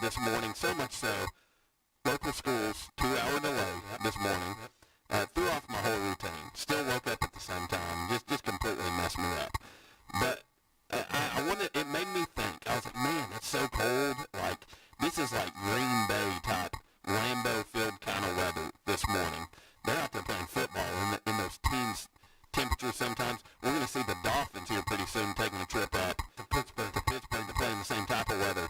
this morning, so much so, local schools, 2-hour delay this morning, threw off my whole routine. Still woke up at the same time, just completely messed me up. But I wanted, it made me think. I was like, man, it's so cold. Like, this is like Green Bay type, Lambeau Field kind of weather this morning. They're out there playing football in those teens temperatures sometimes. We're going to see the Dolphins here pretty soon taking a trip up to Pittsburgh to play in the same type of weather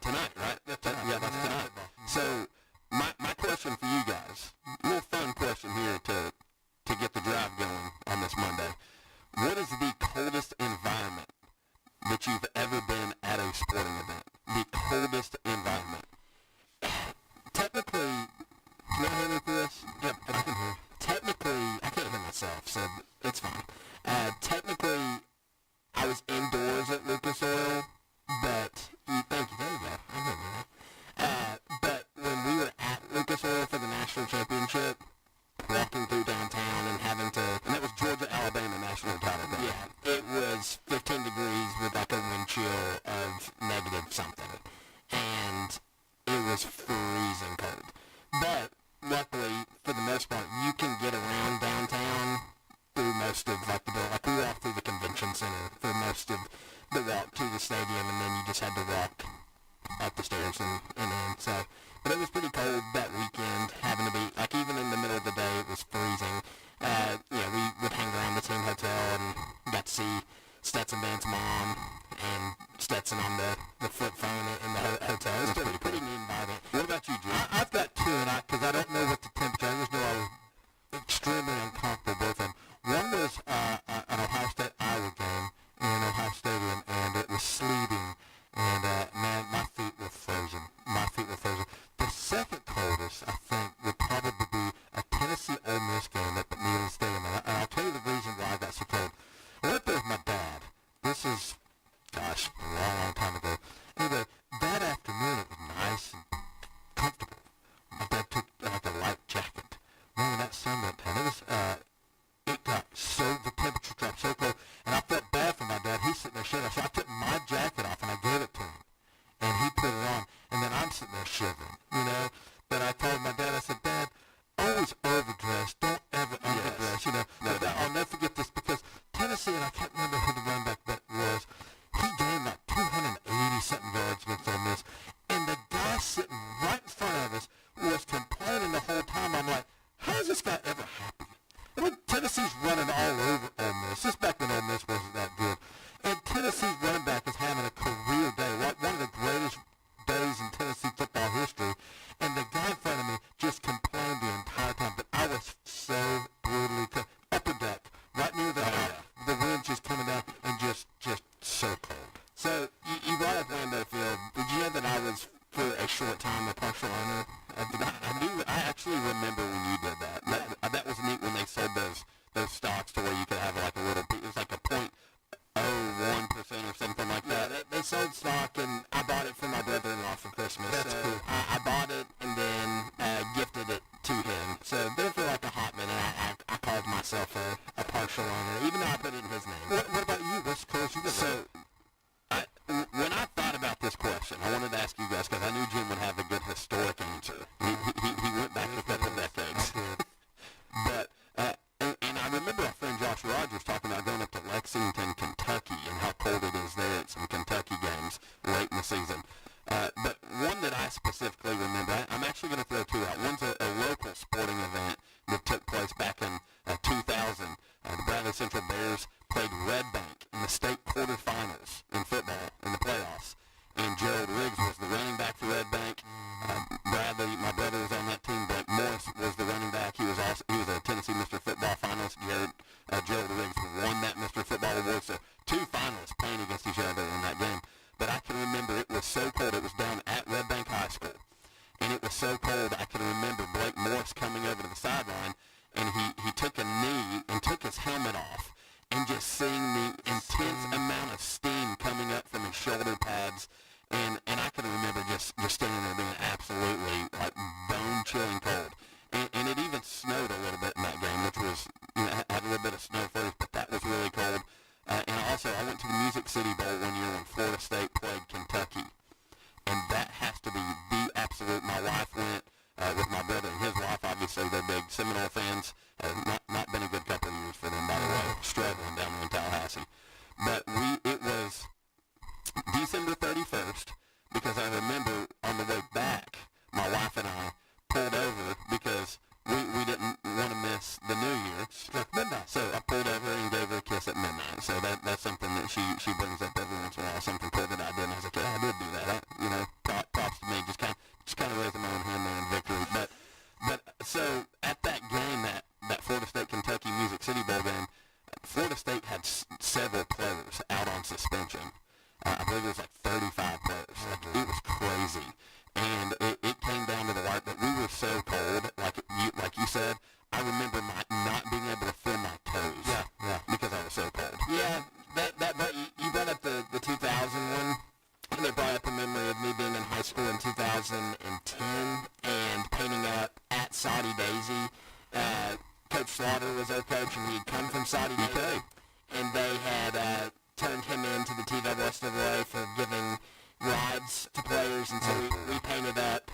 tonight, right? That's tonight. So my question for you guys, a little fun question here to get the drive going on this Monday. What is the coldest environment that you've ever been at a sporting event? The coldest environment. Technically, can I hear me through this? Yep, I can hear. Technically, I can't hear myself, so it's fine. Technically, I was indoors at Lucas Oil, but thank you, there you go. I hear you now. But when we were at Lucas Oil for the national championship, walking through downtown and having to, and that was Georgia-Alabama national title game. Yeah, it was 15 degrees with like a wind chill of negative something, and it was freezing cold. But luckily, for the most part, you can get around downtown through most of like we walked through the convention center for most of the walk to the stadium, and then you just had to walk up the stairs and in. So, but it was pretty cold that weekend, having to be like even in the middle of the day, it was freezing. We would hang around the team hotel and got to see Stetson Vance's mom and Stetson on the flip phone in the hotel. It was pretty neat environment. What about you, Drew? I've got two, because I don't know what the temperature. I just know I was extremely uncomfortable both of them. One was an Ohio State Iowa game in Ohio Stadium, and it was sleeting, and man, my feet were frozen. The second coldest, I think, would probably be a Tennessee Ole Miss game at the Neyland Stadium, and I'll tell you the reason why I got so cold. I went there with my dad. This is, gosh, a long time ago. Anyway, that afternoon it was nice and comfortable. My dad took like a light jacket. Man, when that sun went down, it got so, the temperature dropped so cold, and I felt bad for my dad. He's sitting there shivering, so I took my jacket off and I gave it to him, and he put it on, and then I'm sitting there shivering, But I told my dad, I said, Dad, always overdress, don't ever underdress, But I'll never forget this because Tennessee, and I can't remember who the running back that was, he gained like 280-something yards against Ole Miss, and the guy sitting right in front of us was complaining the whole time. I'm like, how is this guy ever happy? I mean, Tennessee's running all over Ole Miss. This back when Ole Miss wasn't that good. And Tennessee's running back is having a career day, one of the greatest days in Tennessee football history. And the guy in front of me just complained the entire time. But I was so brutally upper deck, right near the wind just coming down, and just so cold. So you brought up Lambeau Field. Did you know that I was, for a short time, a partial owner? I actually remember when you did that. That was neat when they sold those stocks to where you could have like a little, it was like a 0.01% or something like that. Yeah, they sold stock, and I bought it for my brother-in-law for Christmas. That's cool. I bought it and then gifted it to him. So there for like a hot minute, I called myself a partial owner, even though I put it in his name. What about you? What's close you did? So when I thought about this question, I wanted to ask you guys, because I knew Jim would have a good historic answer. He went back a couple decades. But, and I remember our friend Josh Rogers talking about going up to Lexington, Kentucky, and how cold it is there at some Kentucky games late in the season. But one that I specifically remember, I'm actually going to throw two out. One's a local sporting event that took place back in 2000. The Bradley Central Bears played Red Bank in the state quarterfinals in football in the playoffs. And Gerald Riggs was the running back for Red Bank. Bradley, my brother, was on that team. Blake Morris was the running back. He was a Tennessee Mr. Football finalist. Gerald Riggs won that Mr. Football award. So two finalists playing against each other in that game. But I can remember it was so cold. It was down at Red Bank High School. And it was so cold, I can remember Blake Morris coming over to the sideline, and he took a knee and took his helmet off, and just seeing the intense amount of steam coming up from his shoulder pads. And I can remember just standing there being absolutely like bone-chilling cold. And it even snowed a little bit in that game, which was, had a little bit of snow first, but that was really cold. And also, I went to the Music City Bowl one year when Florida State played Kentucky. And that has to be the absolute. My wife went with my brother and his wife. Obviously, they're big Seminole fans. Not been a good couple of years for them, by the way. Struggling down there in Tallahassee. But it was December 31st, because I remember on the way back, my wife and I pulled over because we didn't want to miss the New Year. Like midnight. So I pulled over and gave her a kiss at midnight. So that's something that she brings up every once in a while. Something cool that I did. And I was like, yeah, I did do that. Props to me. Just kind of raising my own hand there in victory. But so at that game, that Florida State Kentucky Music City Bowl game, Florida State had several players out on suspension. I believe it was like 35 players. It was crazy. And it came down to the wire that we were so cold, like you said. I remember not being able to feel my toes. Yeah. Because I was so cold. Yeah, but you brought up the 2000 one. And it brought up a memory of me being in high school in 2010 and painting up at Saudi Daisy. Coach Slaughter was our coach, and he'd come from Saudi Daisy. And they had turned him into the TWSAA for giving rides to players, and so we painted up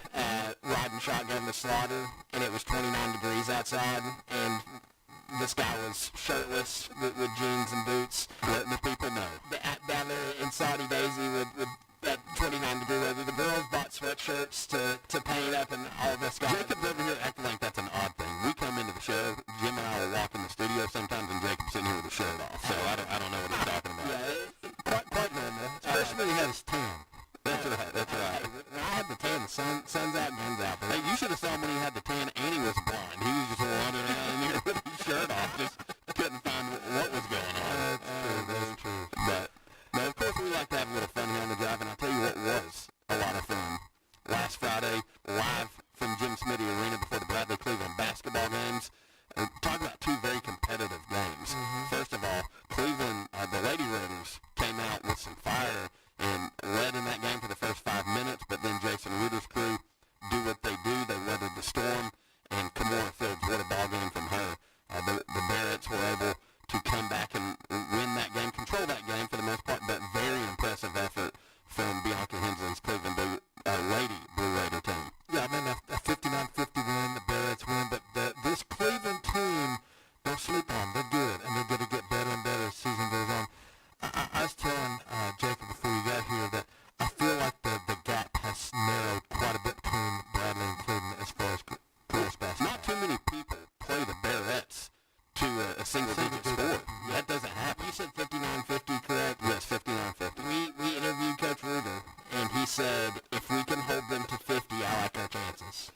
riding shotgun with Slaughter, and it was 29 degrees outside, and this guy was shirtless with jeans and boots. The people know. Down there in Saudi Daisy with that 29-degree weather, the girls bought sweatshirts to paint up, and all this guy. Jacob's over here acting like that's an odd thing. We come into the show, Jim and I will walk in the studio sometimes, and Jacob's sitting here with his shirt off, so I don't know what he's talking about. Yeah, quite normal. Especially when he had his tan. That's right. I had the tan. The sun's out, guns out. Hey, you should have saw him when he had the tan and he was blind. He was just wandering around in here with his shirt off, just couldn't find what was going on. That's true. But of course, we like to have a little fun here on the drive, and I'll tell you what was a lot of fun. Last Friday, live from Jim Smitty Arena before the Bradley Cleveland basketball games. Talk about two very competitive games. First of all, Cleveland, the Lady Raiders, came out with some fire and led in that game for the first 5 minutes, but then Jason Reuter's crew do what they do. They weathered the storm, and Kamora Fields, what a ball game from her. The Barretts were able to come back and win that game, control that game for the most part, but very impressive effort from Bianca Hensley's Cleveland Lady Blue Raider team. Yeah, I mean, a 59-50 win, the Barretts win, but this Cleveland team, don't sleep on them. They're good, and they're going to get better and better as the season goes on. I was telling Jacob before you got here that I feel like the gap has narrowed quite a bit between Bradley and Cleveland as far as girls basketball. Not too many people play the Barretts to a single-digit score. That doesn't happen. You said 59-50, correct? Yes, 59-50. We interviewed Coach Reuter, and he said, if we can hold them to 50, I like our chances.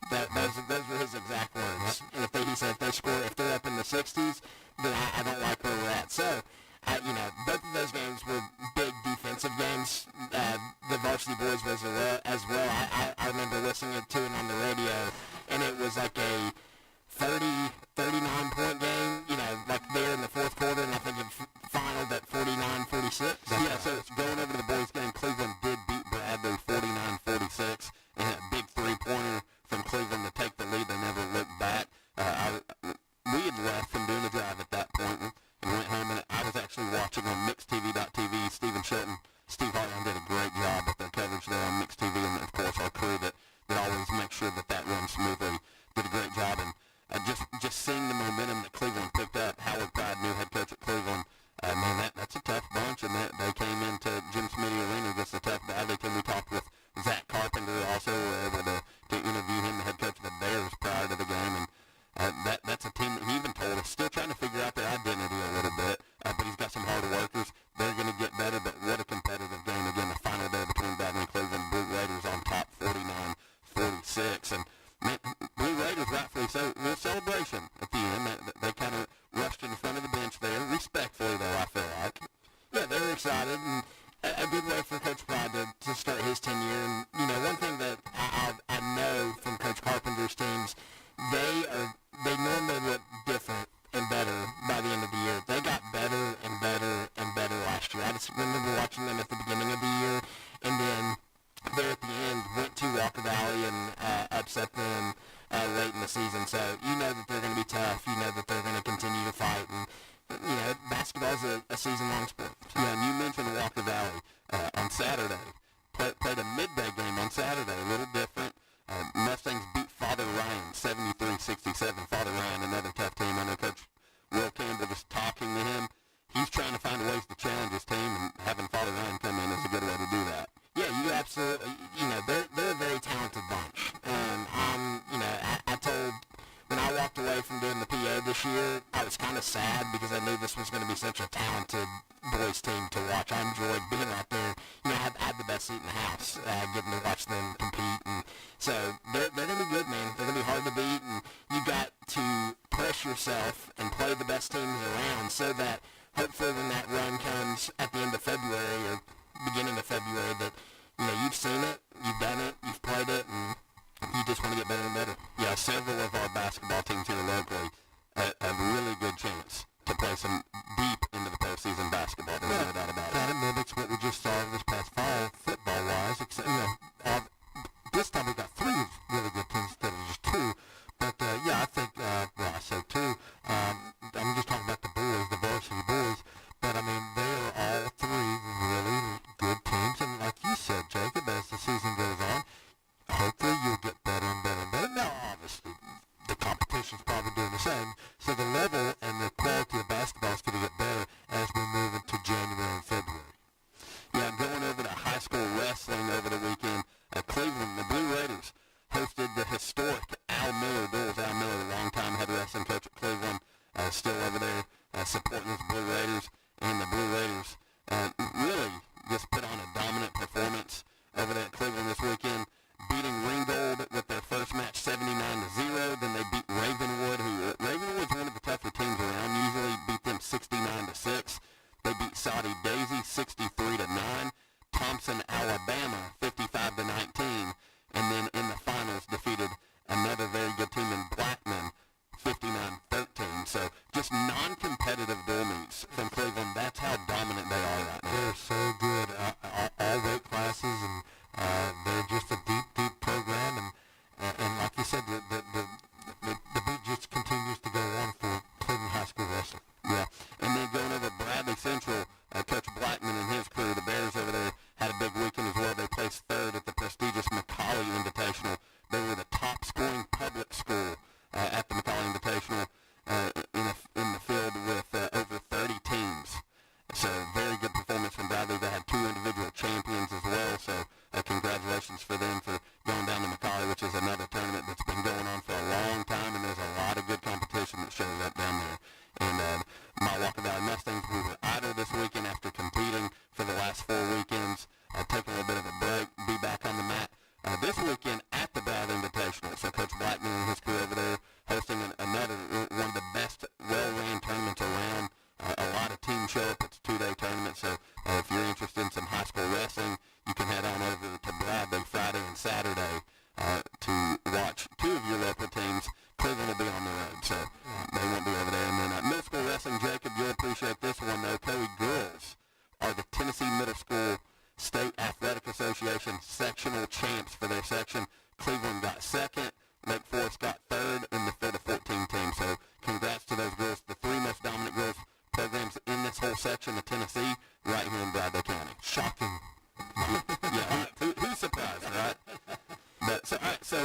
Those were his exact words. And he said if they're up in the 60s, then I don't like where we're at. So, both of those games were big defensive games. The varsity boys was as well. I remember listening to it on the radio, and it was like a 39-point game, like there in the fourth quarter, and I think it finaled at 49-46. Yeah, so it's going over to the boys' game. Cleveland did beat Bradley 49-46, and a big three-pointer from Cleveland to take the lead. They never looked back. We had left from doing the drive at that point and went home, and I was actually watching on mixedtv.tv. Stephen Shelton, Steve Hartline did a great job with their coverage there on Mixed TV, and of course our crew that always makes sure that runs smoothly did a great job. And just seeing the momentum that Cleveland picked up, Howard Pride, new head coach at Cleveland, man, that's a tough bunch, and they came into Jim Smitty Arena against a tough Bradley team. We talked with Zach Carpenter, also were able to interview him, the head coach of the Bears, prior to the game, and that's a team that he even told us still trying to figure out their identity a little bit, but he's got some hard workers. They're going to get better, but what a competitive game. Again, the final day between Bradley and Cleveland, Blue Raiders on top 49-46, and man, Blue Raiders rightfully so. A celebration at the end. They kind of rushed in front of the bench there, respectfully though, I feel like. Yeah, they were excited, and a good way for Coach Pride to start his tenure. And, one thing that I know from Coach Carpenter's teams, they normally look different and better by the end of the year. They got better and better and better last year. I just remember watching them at the beginning of the year, and then there at the end went to Walker Valley and upset them late in the season. So you know that they're going to be tough. You know that they're going to continue to fight. And, basketball's a season-long sport. Yeah, and you mentioned Walker Valley on Saturday. Played a midday game on Saturday. such a talented boys team to watch. I enjoyed being out there. You know, I had the best seat in the house, getting to watch them compete. And so they're going to be good, man. They're going to be hard to beat. And you got to push yourself and play the best teams around so that hopefully when that run comes at the end of February or beginning of February that, you know, you've seen it, you've done it, you've played it, and you just want to get better and better. Yeah, several of our basketball teams here locally have a really good chance to play some deep into the postseason basketball. There's no doubt about it. Kind of mimics what we just saw this past fall, football-wise. Except, you know, this time we got 3 really good teams instead of just 2. But, yeah, I think, well, I said 2. I'm just talking about the boys, the varsity boys. But, I mean, they are all 3 really good teams. And like you said, Jacob, as the season goes on, hopefully you'll get better and better and better. Now, obviously, the competition's probably doing the same. So the level and the quality of basketball is going to get better as we move into January and February. Yeah, going over to high school wrestling over the weekend, Cleveland, the Blue Raiders hosted the historic Al Miller Bulls. Al Miller, longtime head wrestling coach at Cleveland, still over there supporting his Blue Raiders. And the Blue Raiders really just put on a dominant performance over there at Cleveland this weekend, beating Ringgold with their first match 79-0. Then they beat Ravenwood, who Ravenwood's one of the tougher teams around. Usually beat them 69-6. They beat Saudi Daisy 63-9. Thompson, Alabama 55-19. And then in the finals defeated another very good team in Blackman 59-13. So just non-competitive dual meets from Cleveland. That's how dominant they are right now. They're so good. All weight classes, and they're just a deep program. And like you said, the beat just continues to go on for Cleveland High School wrestling. Yeah, and then going over Bradley Central, Coach Blackman and his crew, the Bears over there, had a big weekend as well. They placed 3rd at the prestigious Macaulay Invitational. They were the top scoring public school at the Macaulay Invitational in the field with over 30 teams. So very good performance from Bradley. They had 2 individual champions as well. So congratulations for them for going down to Macaulay, which is another tournament that's been going on for a long time, and there's a lot of good competition that shows up down there. And Milwaukee Valley Mustangs, we were idle this weekend after competing for the last 4 weekends, taking a little bit of a break, be back on the mat this weekend at the Bradley Invitational. So Coach Blackman and his crew over there hosting another one of the best well-ran tournaments around. A lot of teams show up. It's a 2-day tournament, so if you're interested in some high school wrestling, you can head on over to Bradley Friday and Saturday to watch 2 of your local teams. Cleveland will be on the road, so they won't be over there. And then middle school wrestling, Jacob, you'll appreciate this one, though. Coe girls are the Tennessee Middle School State Athletic Association sectional champs for their section. Cleveland got 2nd. Lake Forest got 3rd in the field of 14 teams. So congrats to those girls, the 3 most dominant girls programs in this whole section of Tennessee, right here in Bradley County. Shocking. Yeah, who's surprised, right? But all right, so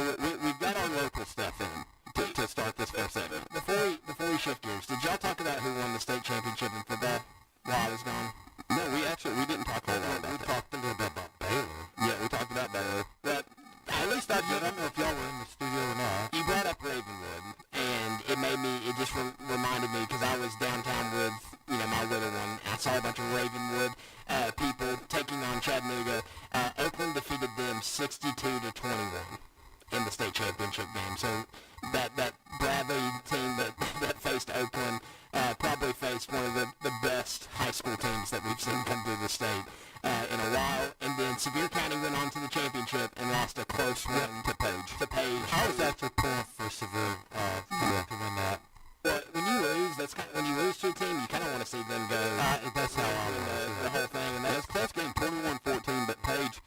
we've got our local stuff in to start this first segment. Before we shift gears, did y'all talk about who won the state championship in football while I was gone? No, we didn't talk a whole lot about that. We talked a little bit about Baylor. Yeah, we talked about Baylor. But At least I did. I don't know if y'all were in the studio or not. You brought up Ravenwood, and it just reminded me, because I was downtown with, my little one. I saw a bunch of Ravenwood people taking on Chattanooga. Oakland defeated them 62-21 in the state championship game. So that Bradley team that faced Oakland probably faced one of the best high school teams that we've seen come through the state in a while. And then Sevier County went on to the championship and lost a close one to Page. I was actually pulling for Sevier to win that. Well, when you lose, when you lose to a team, you kind of want to see them go. That's how I was. The whole thing. And that's close game, 21-14, but Page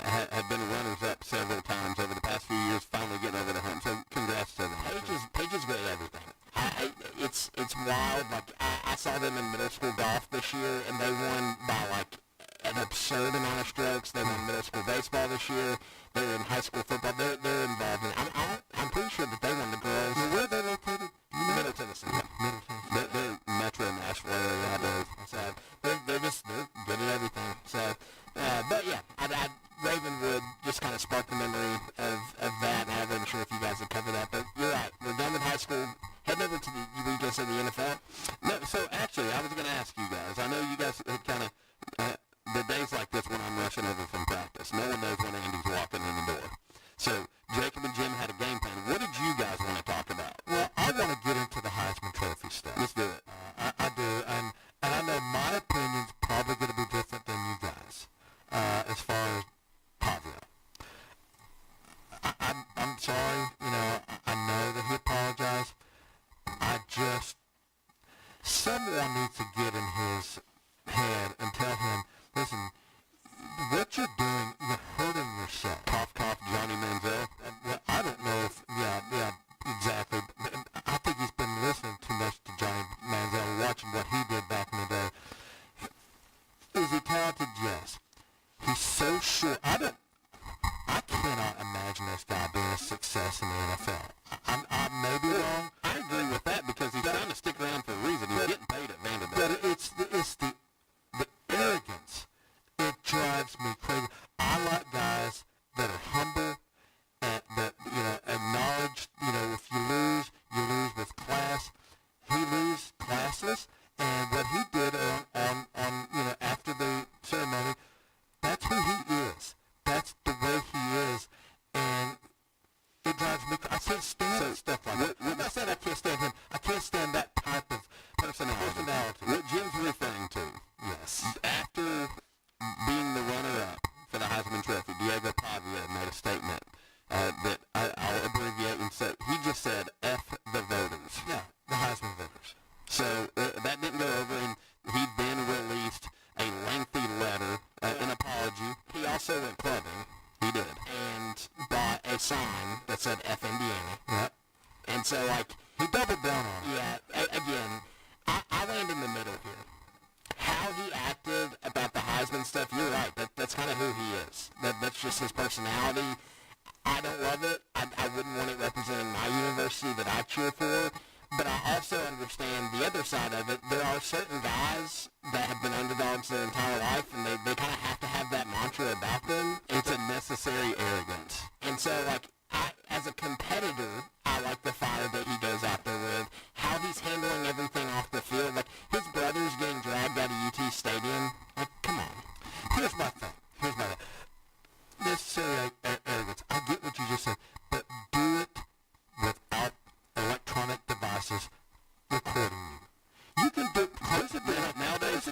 had been runners-up several times over the past few years, finally getting over the hump. So congrats to them. Page is great at everything. It's wild. Like I saw them in middle school golf this year, and they won by an absurd amount of strokes. They won middle school baseball this year. They're in high school football. They're involved in. I'm pretty sure that they won the girls. Well, where are they located? Middle Tennessee. Middle Tennessee. They're Metro Nashville area, I believe. So they're good at everything. So, but yeah, Ravenwood just kind of sparked the memory of that, and I wasn't sure if you guys had covered that. But you're right. We're done with high school. Heading over to were you going to say the NFL? No, so actually, I was going to ask you, also went clubbing. He did. And bought a sign that said F Indiana. Yep. And so, like... He doubled down on it. Yeah, again, I land in the middle here. How he acted about the Heisman stuff, you're right. That's kind of who he is. That's just his personality. I don't love it. I wouldn't want it representing my university that I cheer for. But I also understand the other side of it. There are certain guys that have been underdogs their entire life, and they kind of have to have that mantra about them. It's a necessary arrogance. And so, like, as a competitor, I like the fire that he goes out there with. How he's handling everything off the field. Like, his brother's getting dragged out of UT Stadium. Like, come on. Here's my thing. Necessary arrogance. I get what you just said, but do it without electronic devices recording you. You can do nowadays.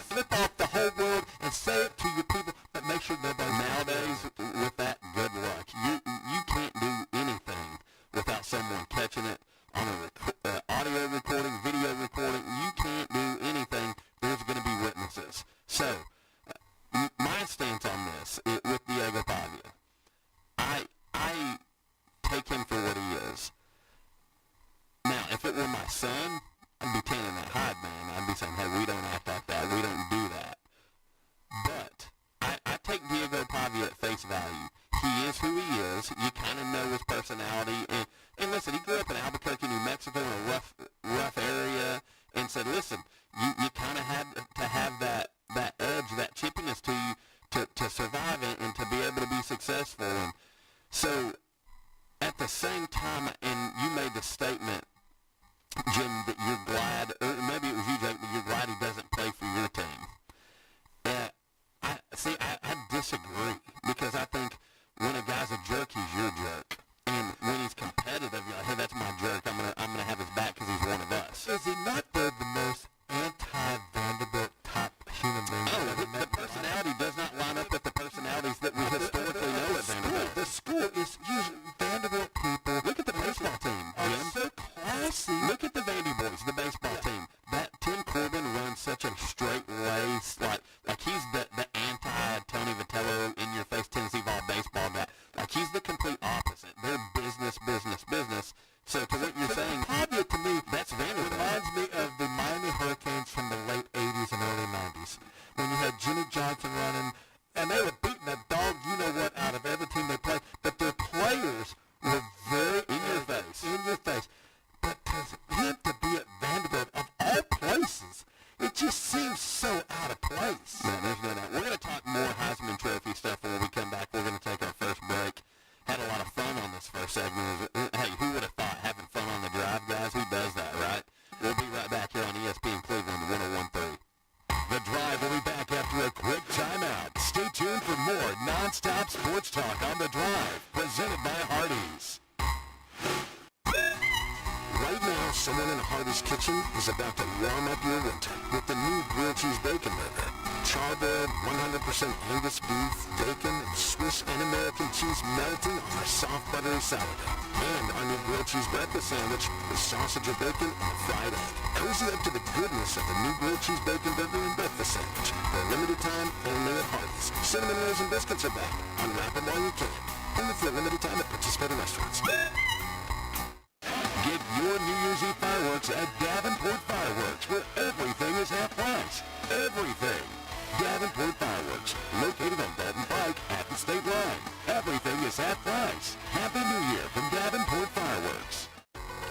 Flip off the whole world and say it to your people, but make sure nobody Nowadays, with that, good luck. You can't do anything without someone catching it on a audio recording, video recording. You can't do anything. There's going to be witnesses. So, my stance on this with Diego Pavia, I take him for what he is. Now, if it were my son, I'd be tanning that hide, man. I'd be saying, hey, we don't act like that. We don't do that. But I take Diego Pavia at face value. He is who he is. You kind of know his personality. And listen, he grew up in Albuquerque, New Mexico, in a rough area, and said, listen, you kind of had to have that edge, that chippiness to you to survive and to be able to be successful. And so at the same time, and you made the statement, Jim, that you're glad, or maybe it was you, Jake, that you're glad he doesn't play for your team. I disagree, because I think when a guy's a jerk, he's your jerk. And when he's competitive, you're like, hey, that's my jerk. I'm gonna have his back because he's one of us. Is he not the most anti-Vanderbilt type human being? The personality does not line up with the personalities that we historically know at Vanderbilt. The school is usually Vanderbilt people. Look at the baseball team, Jim. So classy. Look at the Vandy boys, the baseball team. That Tim Corbin runs such a straight lace, like he's the anti-Tony Vitello, in-your-face Tennessee ball baseball guy. Like, he's the complete opposite. They're business. So to what you're saying, Pavia, to me, that's Vanderbilt. reminds me of the Miami Hurricanes from the late 80s and early 90s, when you had Jimmy Johnson running, and they were beating the dog, you-know-what, out of every team they played, but their players were very In your face. But to him to be at Vanderbilt, of all places, it just seems so out of place. Man, there's no doubt. We're going to talk more Heisman Trophy stuff when we come back. We're going to take our first break. Had a lot of fun on this first segment. Hey, who would have thought having fun on the drive, guys? Who does that, right? We'll be right back here on ESPN Cleveland 101.3. The Drive will be back after a quick timeout. Stay tuned for more non-stop sports talk on The Drive, presented by Hardees. Right now, someone in Hardee's kitchen is about to warm up your winter with the new grilled cheese bacon burger. Charbroiled, 100% Angus beef, bacon, and Swiss and American cheese melting on a soft buttery sourdough. And our new grilled cheese breakfast sandwich with sausage or bacon and a fried egg. Cozy up to the goodness of the new grilled cheese bacon burger and breakfast sandwich. For a limited time, only at Hardee's. Cinnamon rolls and biscuits are back. Unwrap them while you can. Only for a limited time at participating restaurants. Get your New Year's Eve fireworks at Davenport Fireworks, where everything is half price. Everything. Davenport Fireworks, located on Dalton Pike at the state line. Everything is half price. Happy New Year from Davenport Fireworks.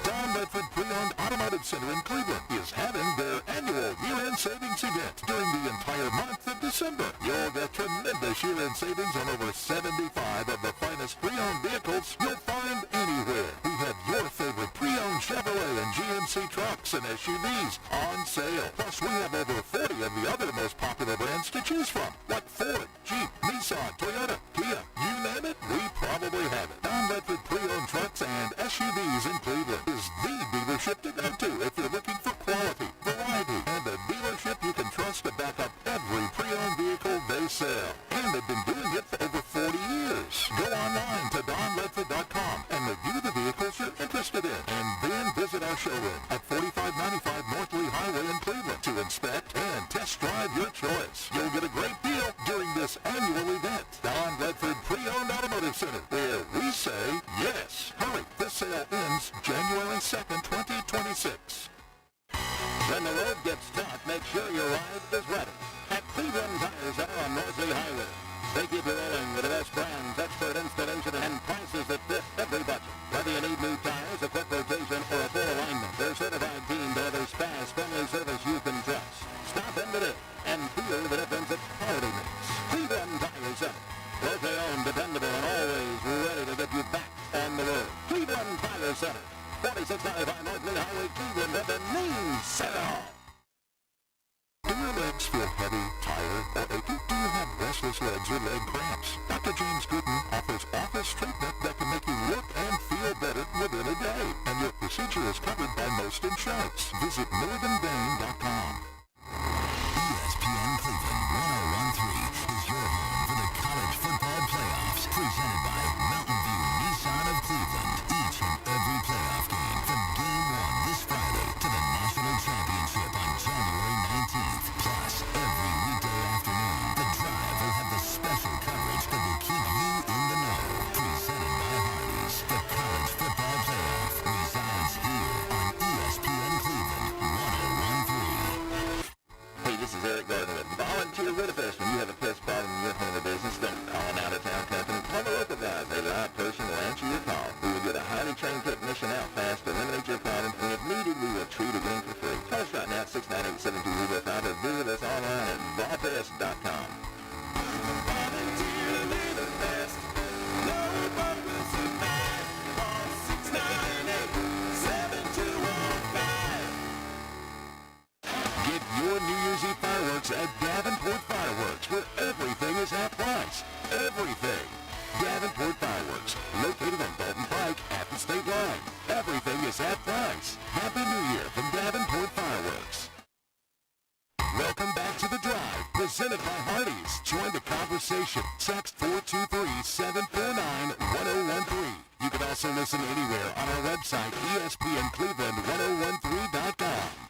Don Ledford Pre-Owned Automotive Center in Cleveland is having their annual year-end savings event during the entire month of December. You'll get tremendous year-end savings on over 75 of the finest pre-owned vehicles you'll find anywhere. We have your favorite pre-owned Chevrolet and GMC trucks and SUVs on sale. Plus, we have over 40 of the other most popular brands to choose from, like Ford, Jeep, Nissan, Toyota, Kia, you name it, we probably have it. Don Ledford Pre-Owned Trucks and SUVs in Cleveland is the dealership to go to if you're looking for quality, variety, and a dealership you can trust to back up every pre-owned vehicle they sell. And they've been doing it for over 40 years. Go online to donledford.com and review the vehicles you're interested in. And then visit our showroom at 4595 North Lee Highway in Cleveland to inspect and test drive your choice. You'll get a great deal during this annual event. Center, where we say yes. Hurry, this sale ends January 2nd, 2026. When the road gets tough, make sure your ride is ready. At Cleveland Tire Center on Norsley Highway. They keep you rolling with the best brands, expert installation, and prices that fit every budget. Whether you need new tires, a quick rotation, or a full alignment, their certified team delivers fast, friendly service you can trust. Stop in today and feel the difference that quality makes. Cleveland Tire Center. Locally owned, dependable, and always ready to get you back on the road. Cleveland Tire Center. 4695 Northley Highway, Cleveland, at the main center. Do your legs feel heavy, tired, or achy? Do you have restless legs or leg cramps? Dr. James Gooden offers office treatment that can make you look and feel better within a day. And your procedure is covered by most insurance. Visit MilliganBain.com. ESPN Cleveland 1013 is your home for the college football playoffs, presented by Mountain View Nissan of Cleveland. Each and every playoff game, from Game 1 this Friday to the National Championship on January 19th. Plus, every weekday afternoon, The Drive will have the special coverage that will keep you in the know. Presented by Hardees, the college football playoff resides here on ESPN Cleveland 1013. Hey, this is Eric Gardner with Volunteer Ridifest. When you have a pest problem in your home or business, don't call an out-of-town company. Call the local guys. They're the right person to answer your call. We will get a highly trained technician out fast to eliminate your problem, and if needed, we will treat again for free. Call us right now at 698-7205 or visit us online at volpest.com. Volunteer Ridifest. No purpose in mind. Call 698-7205. Get your New Year's Eve fireworks at Davenport Fireworks, where everything is half price. Everything. Davenport Fireworks, located on Dalton Pike at the state line. Everything is half price. Happy New Year from Davenport Fireworks. Welcome back to The Drive, presented by Hardees. Join the conversation. Text 423-749-1013. You can also listen anywhere on our website, ESPNCleveland1013.com.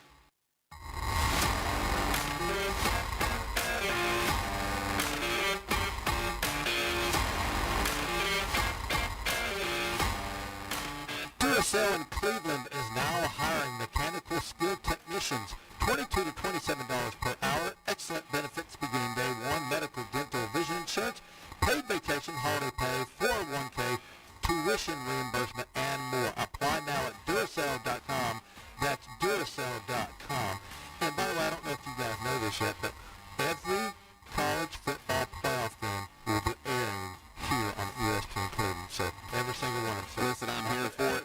Duracell in Cleveland is now hiring mechanical skilled technicians, $22 to $27 per hour. Excellent benefits beginning day one: medical, dental, vision insurance, paid vacation, holiday pay, 401k, tuition reimbursement, and more. Apply now at Duracell.com. That's Duracell.com. And by the way, I don't know if you guys know this yet, but every college football playoff game will be airing here on ESPN Cleveland. So every single one. So Listen, I'm here for it.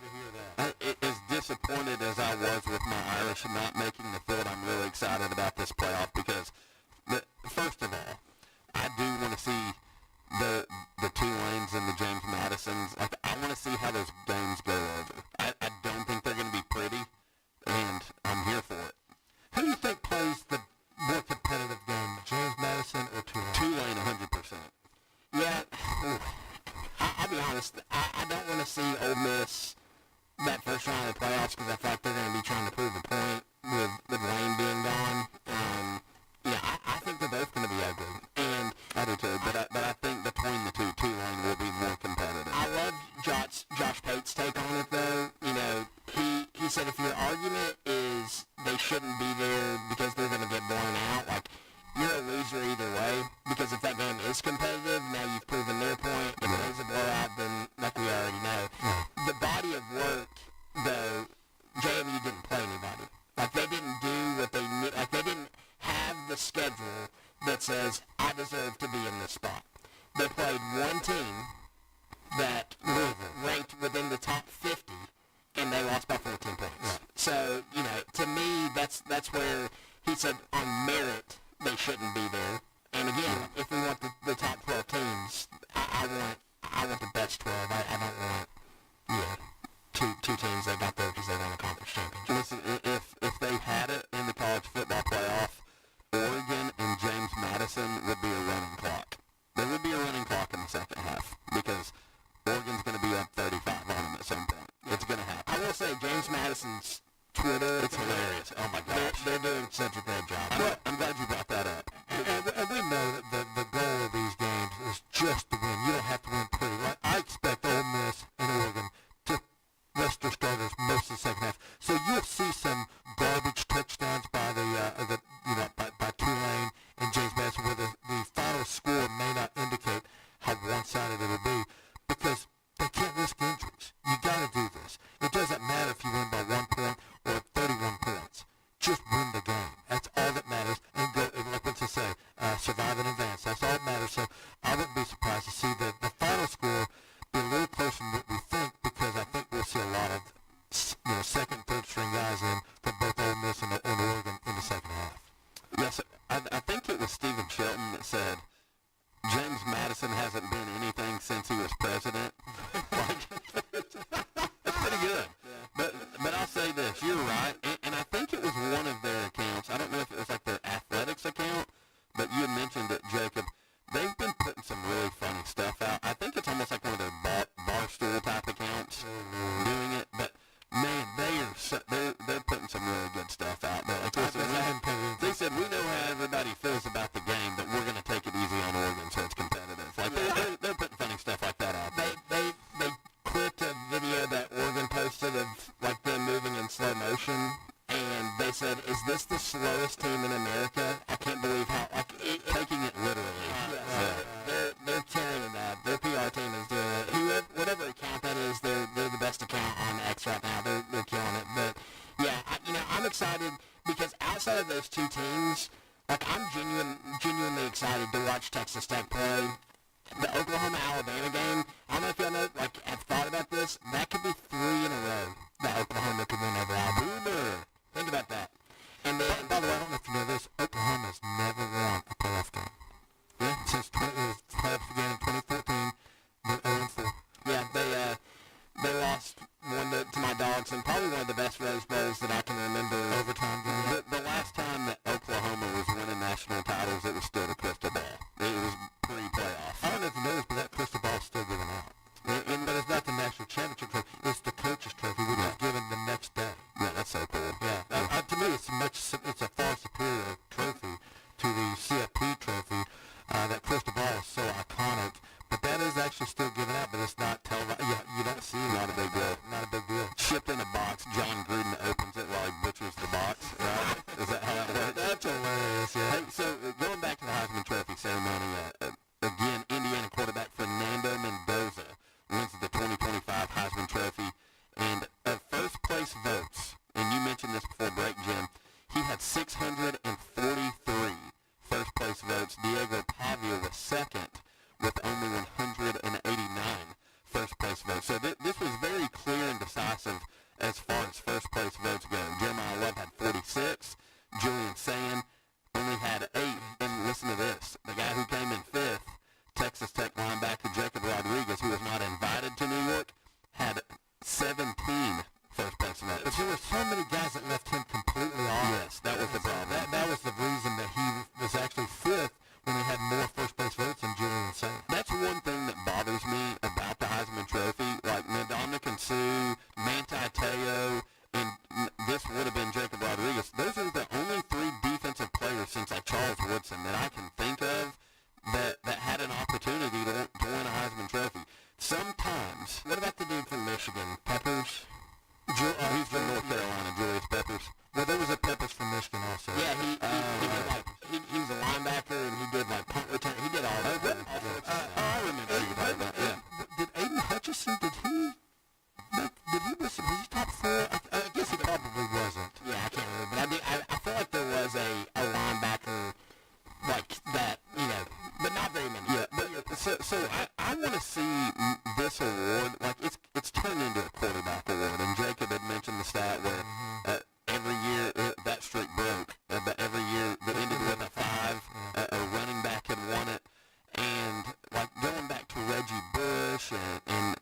As disappointed as I was with my Irish not making the field, I'm really excited about this playoff because, first of all, I do want to see the Tulanes and the James Madisons. Like, I want to see how those games go over. I don't think they're going to be pretty, and I'm here for it. who do you think plays the more competitive game, James Madison or Tulane? Tulane, 100%. Yeah, I'll be honest. I don't want to see Ole Miss that first round of the playoffs because I feel like they're going to be trying to prove a point with Lane being gone. I think they're both going to be ugly, and I do too, but I think between the two, Tulane will be more competitive. I love Josh Pate's take on it, though. You know, he said if your argument is they shouldn't be there because they're going to get blown out, like, you're a loser either way, because if that game is competitive, now you've proven their point. If it is a blowout, then like we already know. The body of work, though, JMU didn't play anybody. Like, they didn't do what they need. Like, they didn't have the schedule that says, I deserve to be in this spot. They played one team that ranked within the top 50, and they lost by 14 points. Right. So, you know, to me, that's where he said on merit they shouldn't be there. And again, if we want the top 12 teams, I want the best 12. I don't want, two teams that got there because they won a conference championship. Listen, if they had it in the college football playoff, Oregon and James Madison would be a running clock. There would be a running clock in the second half because Oregon's going to be up 35 on them at some point. It's going to happen. I will say James Madison's Twitter, It's hilarious. Oh my gosh. they're doing such a great job. I'm glad you brought that up. And we know that the goal of these games is just to win. You don't have to win pretty. Like, I James Madison hasn't been anything since he was president. That's pretty good. But I'll say this, you're right, and I think it was one of their accounts. I don't know if it was like their athletics account, but you had mentioned it, Jacob. They've been putting some really funny stuff out. I think it's almost like one of their barstool type accounts doing it, but man, they're putting some really good stuff out there. Like they said, we know how everybody feels about the game, but we're going to take it easy on Oregon so it's competitive. Like they're putting funny stuff like that out there. They clipped a video that Oregon posted of like them moving in slow motion, and they said, "Is this the slowest team in America?" I can't believe how Taking it literally. They're carrying that. Their PR team is doing it. Whatever account that is, they're the best account on X right now. They're killing it. But yeah, I'm excited because outside of those two teams, like I'm genuinely excited to watch Texas Tech play. The Oklahoma-Alabama game, I don't know if y'all know, like, have thought about this. That could be 3 in a row that Oklahoma could win over Alabama. Think about that. And then, By the way, I don't know if you know this, Oklahoma's never won a playoff game. Yeah, since the playoffs began in 2014, they're 0-4. yeah, they lost one to my Dogs, and probably one of the best Rose Bowls that I can remember. Overtime game. The last time that Oklahoma was winning national titles, it was still the crystal ball. It was pre-playoff. I don't know if you noticed, but that crystal ball's still given out. But it's not the national championship trophy. It's the coach's trophy, which is given the next day. Yeah, that's so cool. Yeah. To me, it's a far superior trophy to the CFP trophy. That crystal ball is so iconic. But that is actually still given out, but it's not televised. You don't see it. Not a big deal. Not a big deal. Shipped in a box. John Gruden opens it while he butchers the box. Right? Is that how that works? That's hilarious, yeah. Hey, so going back to the Heisman Trophy ceremony, again, Indiana quarterback Fernando Mendoza wins the 2025 Heisman Trophy. And of first place votes, and you mentioned this before break, Jim, he had 643 first place votes. Diego Pavia was second with only 189 first place votes. So this was very clear and decisive as far as first place votes go. Jeremiah Love had 46. Julian Sand only had 8. And listen to this. The guy who came in 5th, Texas Tech linebacker Jacob Rodriguez, who was not invited to New York, had 17 first place votes. But there were so many guys that left him completely off. Yes, that was the problem. That was the reason that he was actually 5th when he had more first place votes than Julian Sand. That's one thing that bothers me about the Heisman Trophy. Like Ndamukong Suh, Manti Te'o, and this would have been Jacob Rodriguez. Those are the only 3 defensive players since like Charles Woodson that I can think of that had an opportunity to win a Heisman Trophy. Sometimes, What about the dude from Michigan, Peppers? he's from North Carolina, Julius Peppers. Well, there was a Peppers from Michigan also. Yeah, he was a linebacker and he did like punt return. He did all that. I remember you talking about, yeah. Did Aiden Hutchinson, was he top 4? I guess he probably wasn't. Yeah, I can't remember, but I feel like there was a linebacker like that, but not very many. Yeah, but so I want to see this award, like it's turned into a quarterback award, and Jacob had mentioned the stat where every year that streak broke, but every year that ended with a 5, a running back had won it, and like going back to Reggie Bush and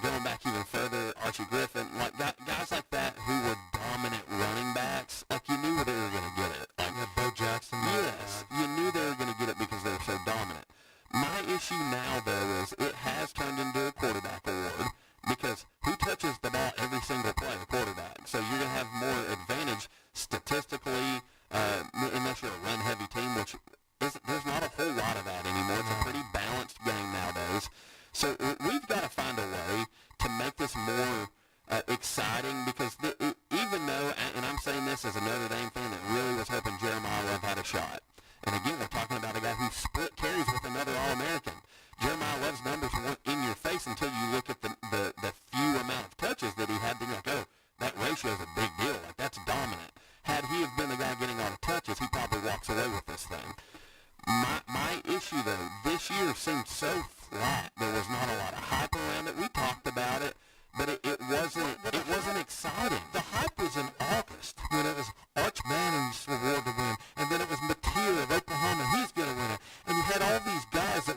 going back even further, Archie Griffin, like guys like that who were dominant running backs, like you knew they were going to get it. Like Bo Jackson. yes, you knew they were going to get it because they were so dominant. My issue now, though, is it has turned into a quarterback award because who touches the ball every single play? A quarterback. So you're going to have more advantage statistically unless you're a run-heavy team, which there's not a whole lot of that anymore. It's a pretty balanced game nowadays. So we've got to find a way to make this more exciting because even though, and I'm saying this as a Notre Dame fan that really was hoping Jeremiah Love had a shot. And again, we're talking about a guy who split carries with another All-American. Jeremiah Love's numbers weren't in your face until you look at the few amount of touches that he had. Then you're like, oh, that ratio is a big deal. Like, that's dominant. Had he have been the guy getting all the touches, he probably walks away with this thing. My issue, though, this year seemed so flat. There was not a lot of hype around it. We talked about it, but it wasn't exciting. The hype was in August when it was Arch Manning's reward to win, and then it was Mateer of Oklahoma, he's going to win it. And you had all these guys that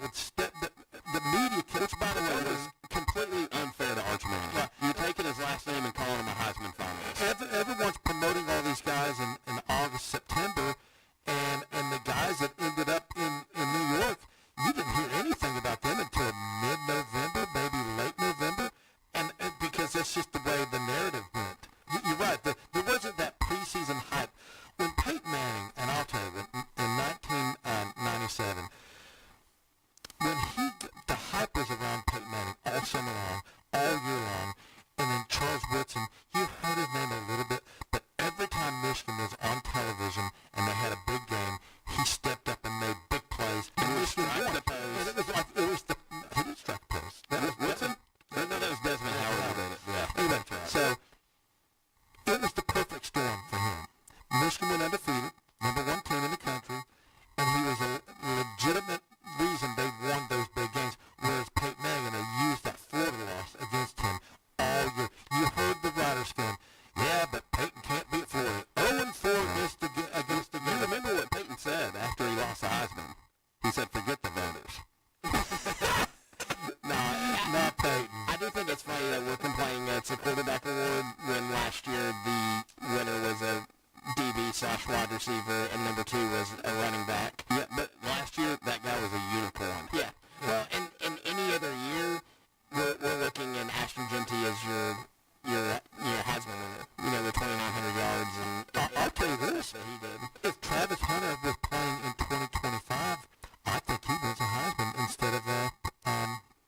He said, forget the voters. Not Peyton. I do think it's funny that we're complaining that it's a quarterback award when last year the winner was a DB/wide receiver and number 2 was a running back. Yeah, but last year, that guy was a unicorn. Yeah. Well, in any other year, we're looking at Ashton Genty as your Heisman winner. You know, with 2,900 yards and I'll tell you this. that he did. If Travis Hunter was playing in 2025, I think he wins a Heisman instead of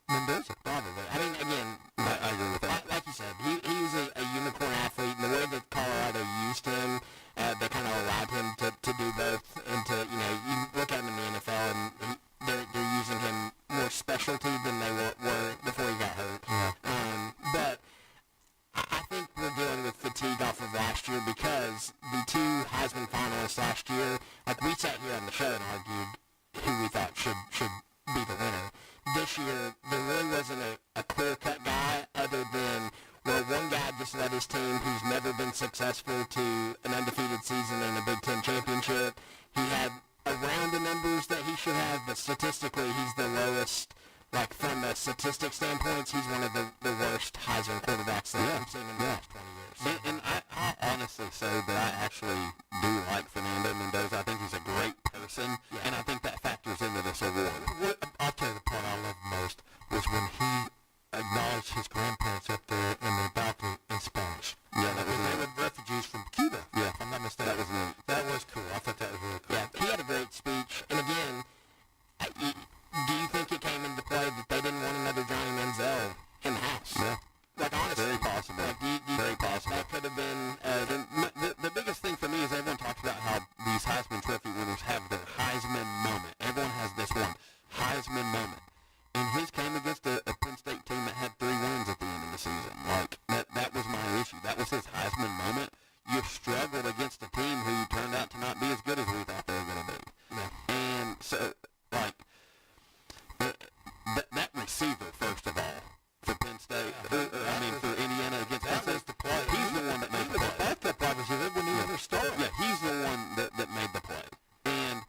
Mendoza. Probably. I mean, again, I agree with that. like you said, he was a unicorn athlete, and the way that Colorado used him, they kind of allowed him to do both, and to, you know, you look at him in the NFL, and they're using him more specialty than they were before he got hurt. Yeah. But I think we're dealing with fatigue off of last year because the 2 Heisman finalists last year, like we sat here on the show and argued who we thought should be the winner. This year, there really wasn't a clear-cut guy other than, well, one guy just led his team who's never been successful to an undefeated season in a Big Ten championship. He had around the numbers that he should have, but statistically, he's the lowest. Like, from a statistic standpoint, he's one of the worst Heisman quarterbacks that I've seen in the last 20 years. And I honestly say that I actually do like Fernando Mendoza. I think he's a great person, and I think that factors into this award. I'll tell you the part I loved most was when he acknowledged his grandparents up there in the balcony in Spanish. Yeah, that was They neat. were refugees from Cuba. Yeah. If I'm not mistaken. That was neat. That was cool. I thought that was really cool. Yeah, he had a great speech. And again, do you think it came into play that they didn't want another Johnny Manziel in the house? Yeah. Like, honestly. Very possible. Like, do you Very think possible. that could have been... The biggest thing for me is everyone talks about how these Heisman Trophy winners have their Heisman moment. Everyone has this one Heisman moment. And his came against a Penn State team that had 3 wins at the end of the season. Like, that was my issue. That was his Heisman moment. You struggled against a team who turned out to not be as good as we thought they were going to be. Yeah. And so, like, that receiver, first of all, for Penn State, for Indiana against Penn State, he's the one that made the play. Backup obviously, they wouldn't even start. Yeah, he's the one that made the play. And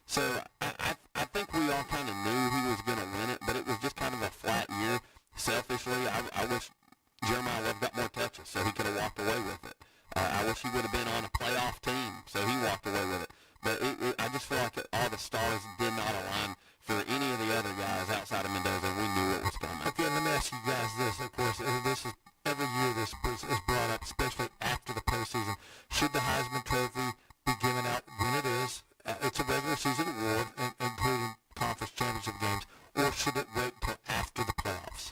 so I think we all kind of knew he was going to win it, but it was just kind of a flat year. Selfishly, I wish Jeremiah Love got more touches so he could have walked away with it. I wish he would have been on a playoff team so he walked away with it. But I just feel like all the stars did not align for any of the other guys outside of Mendoza. We knew it was coming. Okay, let me ask you guys this. Of course, this is every year this is brought up, especially after the postseason. Should the Heisman Trophy be given out when it is? It's a regular season award, including conference championship games, or should it wait till after the playoffs?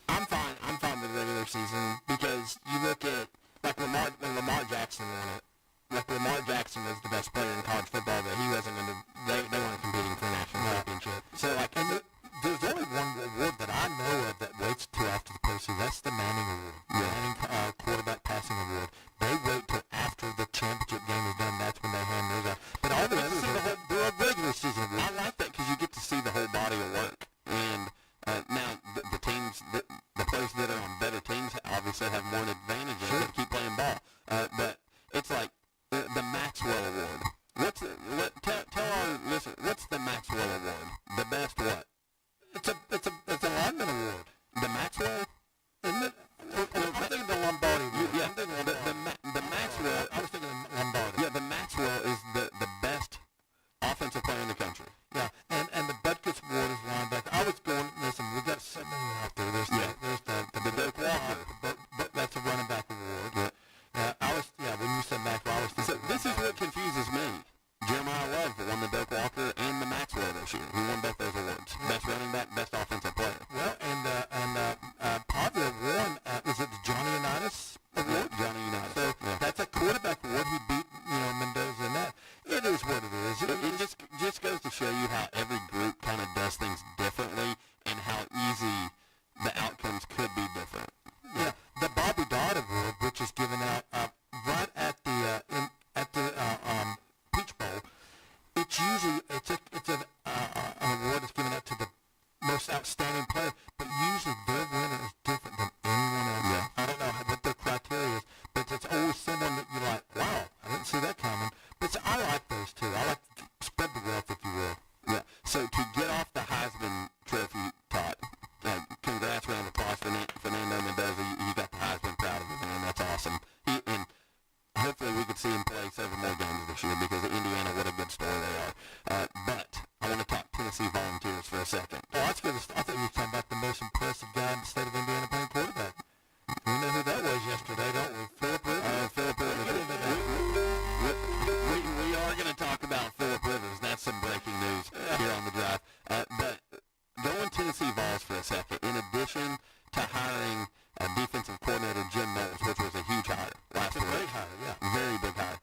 I'm fine with regular season because you look at, like, when Lamar Jackson won it. Like, Lamar Jackson was the best player in college football, but he wasn't going to, they weren't competing for a national championship. So, like, And there's only one award that I know of that waits till after the postseason. That's the Manning Award, Manning Quarterback Passing Award. They wait till after the championship game is done. That's when they hand those out. But all the others, they're a regular season award. I like that because you get to see the whole body of work. And now the teams, the players that are on better teams obviously have more advantage to keep playing ball. But it's like the Maxwell Award. Tell our listeners, what's the Maxwell Award? The best what? It's a lineman award. The Maxwell? Isn't it? I'm thinking the Lombardi Award. Yeah, the Maxwell. I was thinking the Lombardi. Yeah, the Maxwell is the best offensive player in the country. Yeah, and the Butkus Award is linebacker. I was going, listen, we got so many out there. There's the Doak Walker. But that's a running back award. Yeah. When you said Maxwell, I was So thinking. this is what confuses me. Jeremiah Love won the Doak Walker and the Maxwell this year. He won both those awards. Best running back, best offensive player. Well, and Pavia won, is it the Johnny Unitas Award? Johnny Unitas. So Yeah. that's a quarterback award. He beat, Mendoza in that. It is what it is. It just goes to show you how every group kind of does things differently and how easy the outcomes could be different. Yeah, the Bobby Dodd Award, which is given out right at the Peach Bowl. It's usually an award that's given out to the most outstanding player, but usually their winner is different than anyone else. Yeah. I don't know what their criteria is, but it's always someone that you're like, wow, I didn't see that coming. But I like those two. I like to spread the wealth, if you will. Yeah. So to get off the Heisman Trophy, Todd, congrats, round of applause for Fernando Mendoza. You got the Heisman, proud of him, man. That's awesome. And hopefully we could see him play several more games this year because of Indiana, what a good story they are. But I want to talk Tennessee Volunteers for a second. Oh, that's good. I thought you were talking about the most impressive guy in the state of Indiana playing quarterback. We know who that was yesterday, don't we? Philip Rivers. Philip Rivers. We are going to talk about Philip Rivers. That's some breaking news here on the drive. But going Tennessee Vols for a second, in addition to hiring defensive coordinator Jim Knowles, which was a huge hire last week. Great hire, yeah. Very big hire.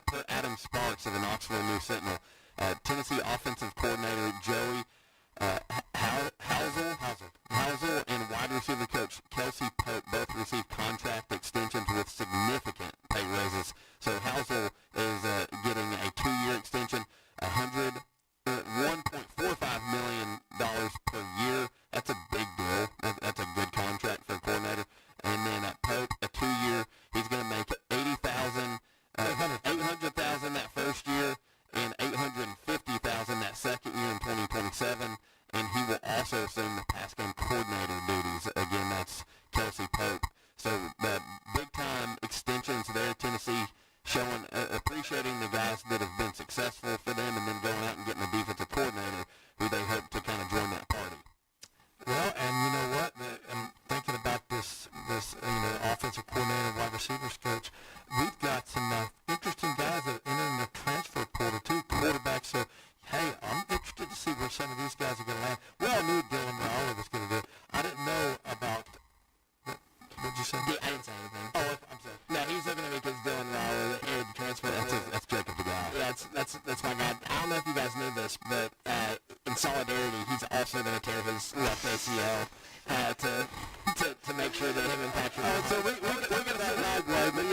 Put Adam Sparks of the Knoxville News Sentinel. Tennessee offensive coordinator Joey Housel and wide receiver coach Kelsey Pope both received contract extensions with significant pay raises. So Housel is getting a 2-year extension, $1.45 million per year. That's a big deal. That's a good contract for a coordinator. And then Pope, a 2-year, he's going to make $800,000 that first year and $850,000 that second year in 2027. And he will also assume the pass game coordinator duties. Again, that's Kelsey Pope. So the big-time extensions there, Tennessee showing, appreciating the guys that have been successful for them and then going out and getting a defensive coordinator who they hope to kind of join that party. Well, and you know what? I'm thinking about this offensive coordinator, wide receivers coach. We've got some interesting guys that are entering the transfer portal too, quarterbacks. So, hey, I'm interested to see where some of these guys are going to land. We all knew Dylan Raiola was going to do it. I didn't know about. What did you say? I didn't say anything. Oh, I'm sorry. No, he's looking at me because Dylan Raiola had transfer. That's Jacob the guy. Yeah, that's my guy. I don't know if you guys knew this, but in solidarity, he's also going to tear his left ACL to make sure that him and Patrick. So we got to set Lagway, but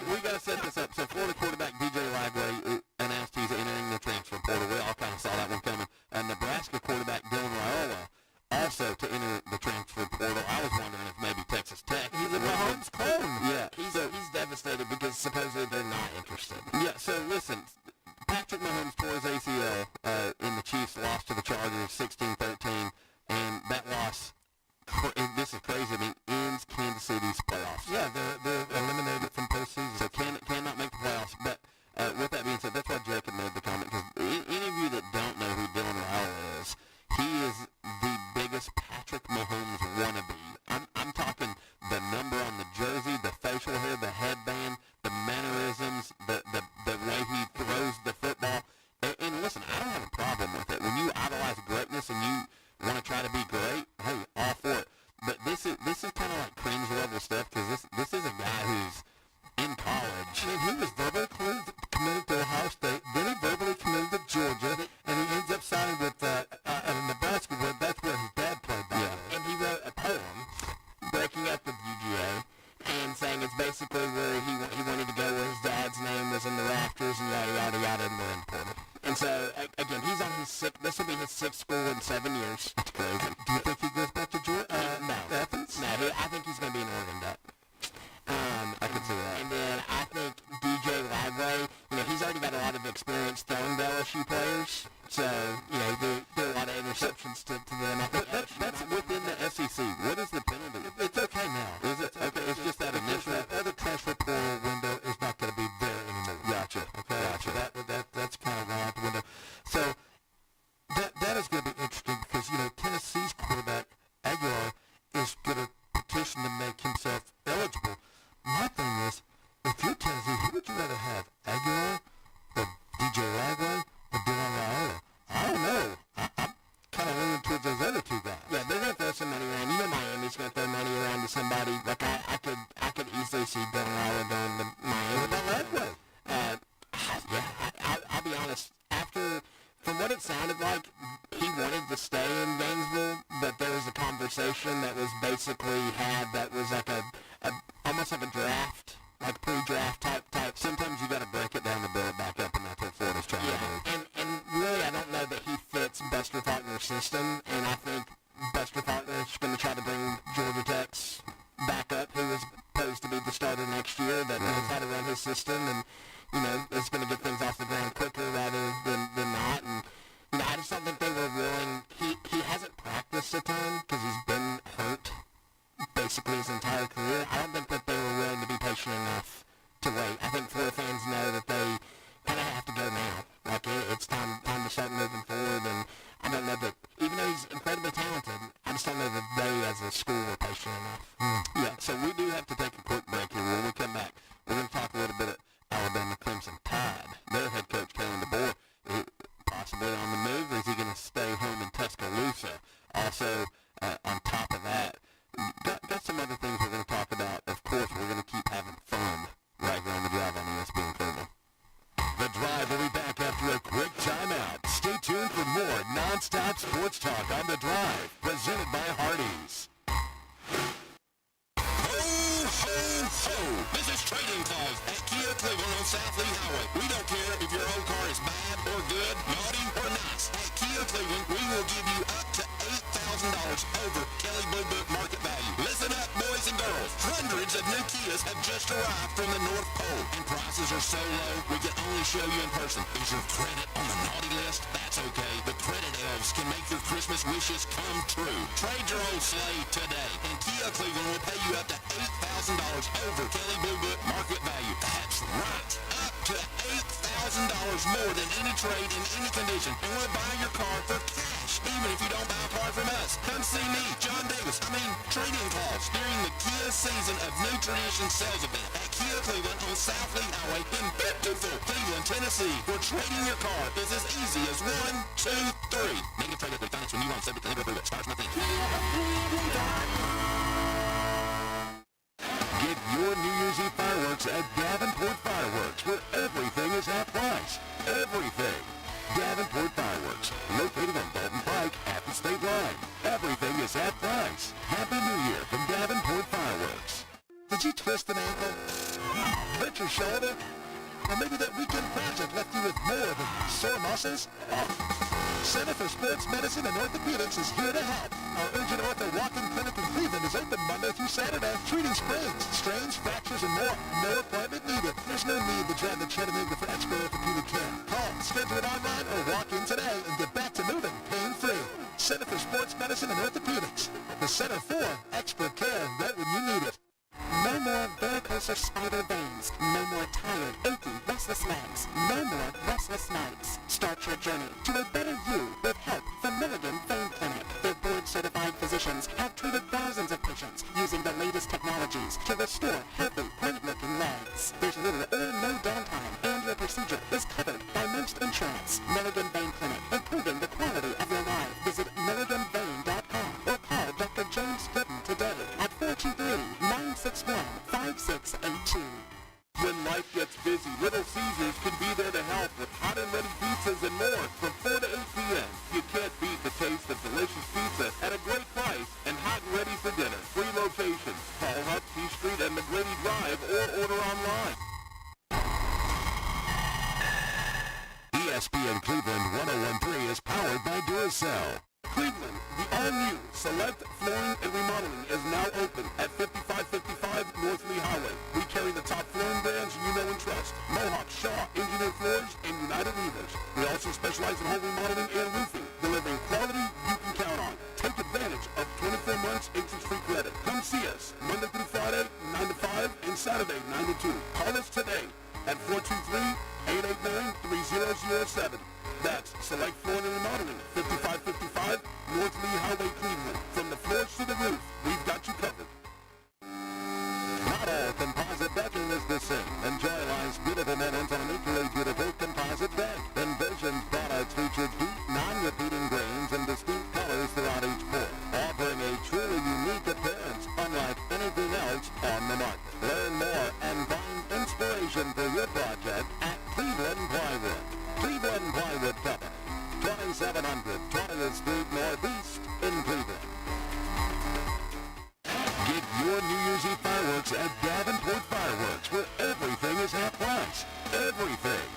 we got to set this up. So Florida quarterback DJ Lagway announced he's entering the transfer portal. We all kind of saw that one coming. Nebraska quarterback Dylan Raiola also to enter the transfer portal. I was wondering if maybe Texas Tech. He's a Mahomes clone. Yeah. He's devastated because supposedly they're not interested. Yeah, so listen, Patrick Mahomes tore his ACL in the Chiefs' loss to the Chargers 16-13, and that loss, this is crazy, I mean, ends Kansas City's playoffs. Yeah, they're eliminated from postseason. So cannot make the playoffs, but with that being said, that's why Jacob made the comment, because any of you that don't know who Dylan Raiola is, he is the biggest Patrick Mahomes wannabe. I'm talking the number on the jersey, the facial hair, the headband, the mannerisms, the way he throws the football. And listen, I don't have a problem with it. When you idolize greatness and you want to try to be great, hey, all for it. But this is kind of like cringe level stuff because this is a guy who's in college. I mean, he was verbally committed to Ohio State, then he verbally committed to Georgia, and he ends up signing with Nebraska, where that's where his dad played back then. And he wrote a poem breaking up with UGA and saying it's basically where he wanted to go where his dad's name was in the rafters and yada, yada, yada, and more important. And so, again, he's on his this will be his 6th school in 7 years. That's crazy. Do you think he goes back to Georgia? No. Athens? No, I think he's going to be an Oregon Duck. I can see that. And then I think DJ Lagway, he's already got a lot of experience throwing to LSU players. So, do a lot of interceptions to them. I think That's within the SEC. What is the penalty? It's okay now. Is it? Okay, it's just that initial. That other transfer portal window is not going to be there anymore. Gotcha. Okay, Gotcha. so that's kind of gone out the window. So that is going to be interesting because Tennessee's quarterback Aguilar is going to petition to make himself eligible. My thing is, if you're Tennessee, who would you rather have, Aguilar or DJ Lagway or Dylan Raiola? I don't know. I'm kind of leaning towards those other two guys. Yeah, they're going to throw some money around. Miami's going to throw money around to somebody. Like I could easily see Dylan Raiola going to Miami. What about Lagway? I'll be honest. From what it sounded like, he wanted to stay in Gainesville, but there was a conversation that was basically had that was like almost like a draft, like pre-draft type. Sometimes you got to break it down to build it back up, and that's what Florida's trying to do. And really, I don't know that he fits Buster Faulkner's system, and I think Buster Faulkner's going to try to bring Georgia Tech's backup, who is supposed to be the starter next year, that knows how to run his system, and it's going to get things off the ground quicker rather than not. And I just don't think they were willing. He hasn't practiced a ton because he's been hurt basically his entire career. I don't think that they were willing to be patient enough to wait. I think Florida fans know that they kind of have to go now. Like, it's time to start moving forward, and I don't know that, even though he's incredibly talented, I just don't know that they as a school were patient enough. Yeah, so we do have to take a quick break here. When we come back, we're going to talk a little bit of Alabama Crimson Tide. Their head coach, Kalen DeBoer, possibly on the move, or is he going to stay home in Tuscaloosa? Also, on top of that, got some other things we're going to talk about. Of course, we're going to keep having fun right here on The Drive on ESPN Cleveland. The Drive will be back after a quick timeout. Stay tuned for more non-stop sports talk on The Drive, presented by Hardees. Ho! This is Trading Calls at Kia Cleveland on South Lee Highway. We don't care if your old car is bad or good, naughty or nice. At Kia Cleveland, we will give you up to $8,000 over Kelly Blue Book market value. Listen up, boys and girls. Hundreds of new Kias have just arrived from the North Pole, and prices are so low, we can only show you in person. Is your credit on the naughty list? That's okay. The credit elves can make your Christmas wishes come true. Trade your old Slade today, and Kia Cleveland will pay you up to $8,000 over Kelly Blue Book market value. That's right. Up to $8,000 more than any trade in any condition. And we'll buy your car for cash, even if you don't buy a car from us. Come see me, John Davis. Trading Calls during the Kia season of New Tradition sales event at Kia Cleveland on South Lee Highway in beautiful Cleveland, Tennessee. Where trading your car is as easy as 1, 2, 3. Negative trade if we finance when you want subject to negative approval. Expires nothing. Get your New Year's Eve fireworks at Davenport Fireworks, where everything is half price. Everything. Davenport Fireworks, located on Dalton Pike at the state line. Everything is half price. Happy New Year from Davenport Fireworks. Did you twist an ankle? Hurt your shoulder? Or maybe that weekend project left you with more than sore muscles? Center for Sports Medicine and Orthopedics is here to help. Our Urgent Ortho Walk-In Clinic in Cleveland is open Monday through Saturday, treating sprains, strains, fractures, and more. No appointment needed. There's no need to drive to Chattanooga for expert orthopedic care. Call, schedule it online, or walk in today and get back to moving pain-free. Center for Sports Medicine and Orthopedics. The Center for expert care right when you need it. No more varicose or spider veins. No more tired, achy, restless legs. No more restless nights. Start your journey to a better you with help from Milligan Vein Clinic. Their board-certified physicians have treated thousands of patients using the latest technologies to restore healthy, great-looking legs. There's little or no downtime, and your procedure is covered by most insurance. Milligan Vein Clinic, improving the quality of your life. Visit milliganvein.com or call Dr. James Britton today at 423-961-5682. When life gets busy, Little Caesars can be there to help with hot and ready pizzas and more from 4 to 8 p.m. You can't beat the taste of delicious pizza at a great price and hot and ready for dinner. 3 locations. Call Hut, T Street, and McGrady Drive or order online. ESPN Cleveland 101.3 is powered by Duracell. Cleveland, the all-new Select Flooring and Remodeling is now open at 5555 North Lee Highway. We carry the top flooring brands you know and trust. Mohawk, Shaw, Engineered Floors, and United Weavers. We also specialize in home remodeling and roofing, delivering quality you can count on. Take advantage of 24 months interest-free credit. Come see us Monday through Friday, 9 to 5, and Saturday, 9 to 2. Call us today at 423-889-3007. That's Select Flooring and Remodeling, 5555 North Lee Highway, Cleveland. From the floors to the roof, we've got you covered. Not all composite decking is the same. Enjoy life's beautiful moments on an equally beautiful composite deck. Envision's products feature deep, non-repeating grains and distinct colors throughout each pour, offering a truly unique appearance unlike anything else on the market. Learn more and find inspiration for your project at Cleveland Plywood. Cleveland Plywood Company, 2700 20th Street Northeast in Cleveland. Get your New Year's Eve fireworks at Davenport Fireworks, where everything is half price. Everything.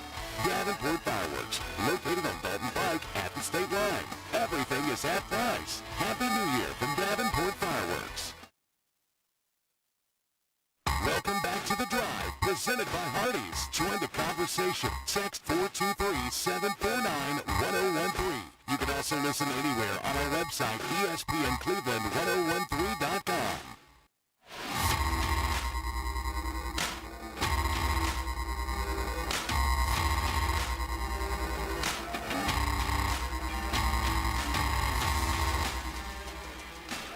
Davenport Fireworks, located on Dalton Pike at the state line. Everything is half price. Happy New Year from Davenport Fireworks. Welcome back to The Drive, presented by Hardees. Join the conversation. Text 423-749-1013. also listen anywhere on our website, ESPNCleveland1013.com.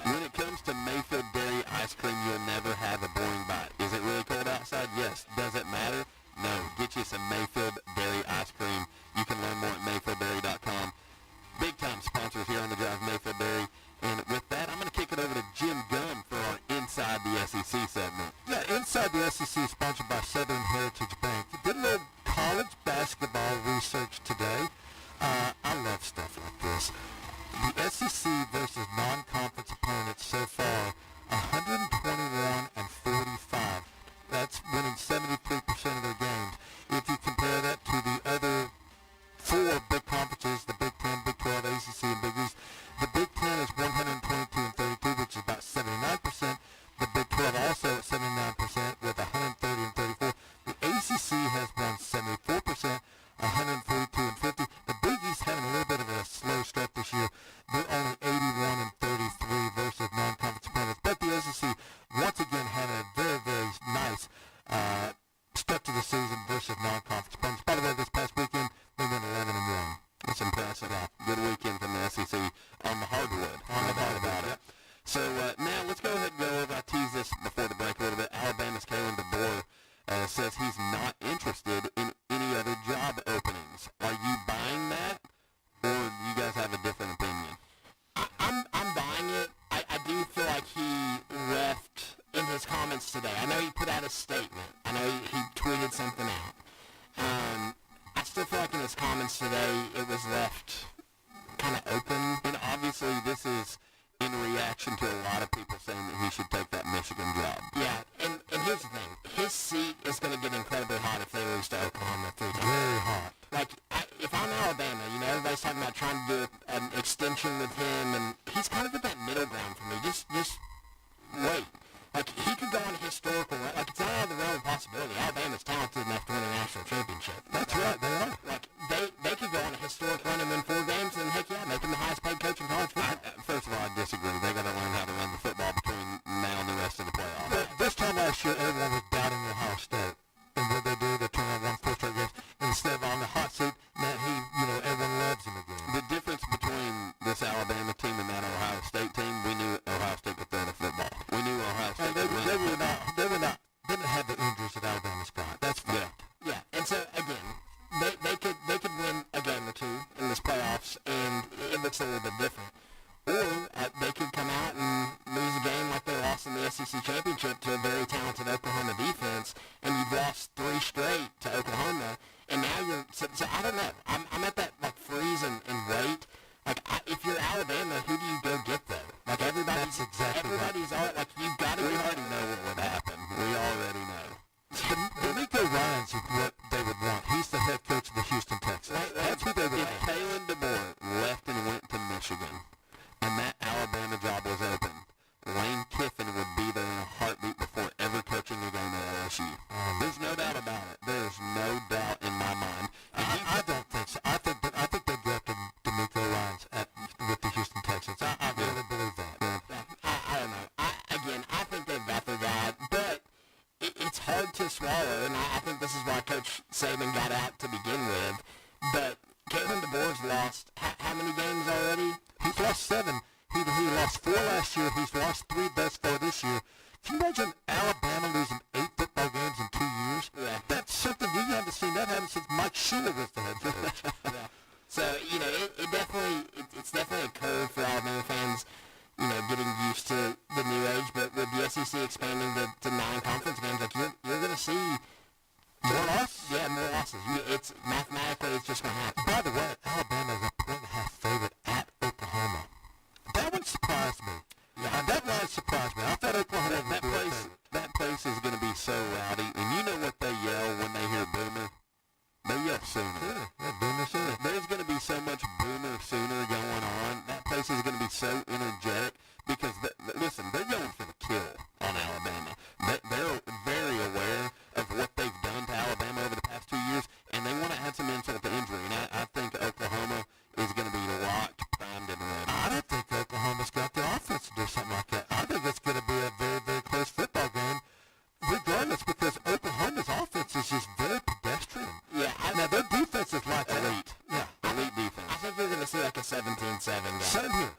When it comes to Mayfield Dairy ice cream, you'll never have a boring bite. Is it really cold outside? Yes. Does it matter? No. Get you some Mayfield Dairy ice cream. You can learn more at MayfieldDairy.com. Big time sponsors here on the drive, Mayfield Dairy. And with that, I'm going to kick it over to Jim Gunn for our Inside the SEC segment. Yeah, Inside the SEC is sponsored by Southern Heritage Bank. Did a little college basketball research today. I love stuff like this. The SEC versus non-conference opponents so far, 121 and 45. That's winning 73% of their games. If you compare that to the other four big conferences, the Big 10, Big 12, ACC, and Big East, the Big 10 is 122 and 32, which is about 79%. The Big 12 also at 79% with 130 and 34. The ACC has won 74%, 142 and 50. The Big East having a little bit of a slow start this year. They're only 81 and 33 versus non-conference opponents. But the SEC, once again, had a very, very nice start to the season versus non-conference opponents. By the way, this past weekend, they went 11 and 1. That's impressive. Good weekend from the SEC on the hardwood. No doubt about it. So now let's go ahead and go over. I teased this before the break a little bit. Alabama's Kalen DeBoer says he's not interested in any other job openings. Are you buying that, or do you guys have a different opinion? I'm buying it. I do feel like he left in his comments today. I know he put out a statement. I know he tweeted something out. I still feel like in his comments today it was left kind of open. And obviously this is in reaction to a lot of people saying that he should take that Michigan job. Yeah, and here's the thing. His seat is going to get incredibly hot if they lose to Oklahoma 3 times. Very hot. Like, if I'm Alabama, everybody's talking about trying to do an extension with him, and he's kind of at that middle ground for me. Just wait. Like, he could go on a historical run. Like, it's not out of the realm of possibility. Alabama's talented enough to win a national championship. That's right, they are. Like, they could go on a historic run and win 4 games, and heck yeah, make him the highest paid coach in college football. First of all, I disagree. They got to learn how to run the football between now and the rest of the playoffs. But this time last year, everyone was doubting Ohio State. And what they do, they turn out 1 4 straight games. Instead of on the hot seat, now everyone loves him again. The difference between this Alabama team and that Ohio State team, we knew Ohio State could throw the football. We knew Ohio State could win. They didn't have the injuries that Alabama's got. That's fact. Yeah, and so, again, they could win a game or two in this playoffs, and it looks a little bit different. Or they could come out and lose a game like they lost in the SEC championship to a very talented Oklahoma defense, and you've lost 3 straight to Oklahoma, and now you're so I don't know. I'm at that like freeze and wait. Like if you're Alabama, who do you go get though? Like everybody's all like you've got to. We already know what would happen. We already know. D'Amico Ryan's what they would want. He's the head coach of the Houston Texans. That's who they would If want. Kalen DeBoer left and went to Michigan, and that Alabama job was open, Lane Kiffin would be there in a heartbeat before ever coaching a game at LSU. There's no doubt about it. There's no doubt in my mind. I don't think so. I think they drafted D'Amico Ryan's with the Houston Texans. I really believe that. I don't know. I think they've got their guy, but it's hard to swallow, and I think this is why Coach Saban got out to begin with. But Kalen DeBoer's lost how many games already? He's lost 7. He lost 4 last year. He's lost 3 thus far this year. Can you imagine Alabama losing 8 football games in 2 years? Yeah. That's something we haven't seen that happen since Mike Shula was the head coach. Yeah. So, it's definitely a curve for Alabama fans, getting used to the new age. But with the SEC expanding to 9 conference games, like you're going to see More losses? Yeah, more losses. It's mathematically, it's just going to happen. By the way, Alabama is a 1.5 favorite at Oklahoma. That one surprised me. Yeah, that line surprised me. I thought Oklahoma would be a favorite. That place is going to be so rowdy. And you know what they yell when they hear Boomer? They yell Sooner. Yeah, Boomer Sooner. There's going to be so much Boomer Sooner going on. That place is going to be so energetic because, listen, they're going for the kill on Alabama. They're very aware of what they've done to Alabama over the past 2 years, and they want to add some insult to injury. And I think Oklahoma is going to be locked 7. Same here.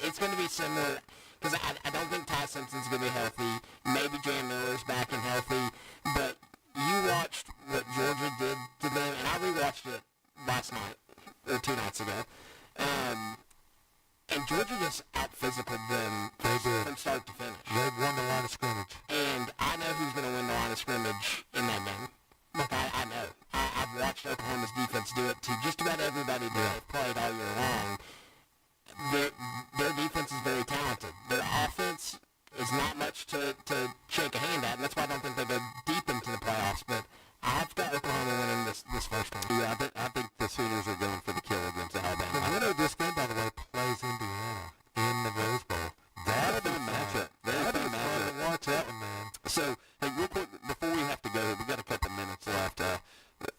It's going to be similar because I don't think Ty Simpson's going to be healthy. Maybe Jam Miller's back and healthy. But you watched what Georgia did to them, and I rewatched it last night, or 2 nights ago. And Georgia just out-physicaled them from start to finish. They won the line of scrimmage. And I know who's going to win the line of scrimmage in that game. Look, I know. I've watched Oklahoma's defense do it to just about everybody that have played all year long. Their defense is very talented. Their offense is not much to shake a hand at, and that's why I don't think they go deep into the playoffs. But I've got Oklahoma winning this first one. Yeah, I think the Sooners are going for the kill against Alabama. The winner of this game, by the way, plays Indiana in the Rose Bowl. That'll be a matchup. That'll be a matchup. Watch that one, man. So, hey, real quick, before we have to go, we've got a couple minutes left.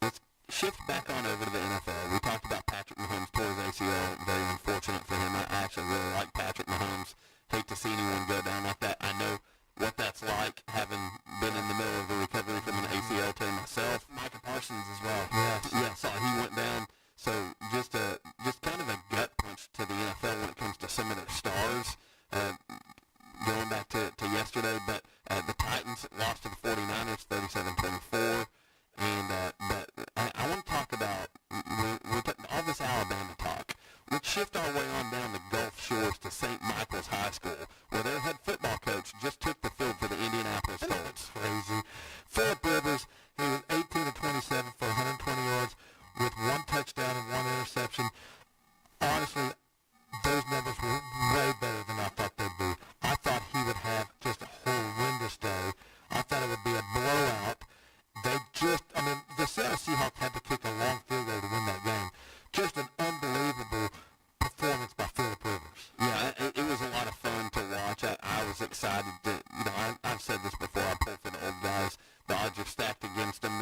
Let's shift back on over to the NFL. We talked about Patrick Mahomes tore his ACL. Very unfortunate for him. I actually really like Patrick Mahomes. Hate to see anyone go down like that. I know what that's like, having been in the middle of a recovery from an ACL tear myself. Micah Parsons as well. Yeah, so he went down. So just kind of a gut punch to the NFL when it comes to some of their stars. Going back to yesterday, but the Titans lost to the 49ers 37-24. And but I want to talk about all this Alabama talk. Let's shift our way on down the Gulf Shores to St. Michael's High School, where their head football coach just took the field for the Indianapolis Colts. Crazy. Philip Rivers, he was 18 of 27 for 120 yards with 1 touchdown and 1 interception. Honestly, those numbers were way better than I thought they'd be. I thought he would have just a horrendous day. I thought it would be a blowout. The Seattle Seahawks had to kick a long field goal to win that game. Just an unbelievable performance by Philip Rivers. Yeah, it was a lot of fun to watch. I was excited to, I've said this before, I pull for the old guys. The odds are stacked against them.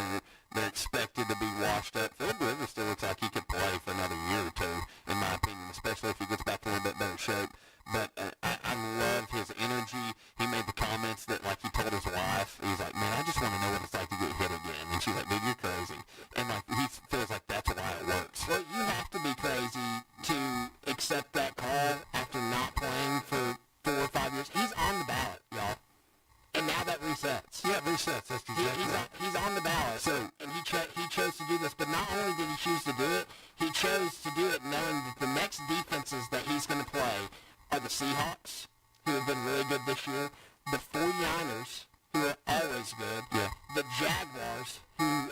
They're expected to be washed up. Philip Rivers still looks like he could play for another year or two, in my opinion, especially if he gets back in a little bit better shape. But I love his energy. He made the comments that, like, he told his wife, he's like, man, I just want to know what it's like to get hit again. And she's like, dude, you're crazy. And, like, he feels like that's why it works. Well, you have to be crazy to accept that call after not playing for 4 or 5 years. He's on the ballot, y'all. And now that resets. Yeah, resets. That's exactly right. He's on the ballot. So, and he chose to do this. But not only did he choose to do it, he chose to do it knowing that the next defenses that he's going to play are the Seahawks, who have been really good this year, the 49ers, who are always good, the Jaguars, who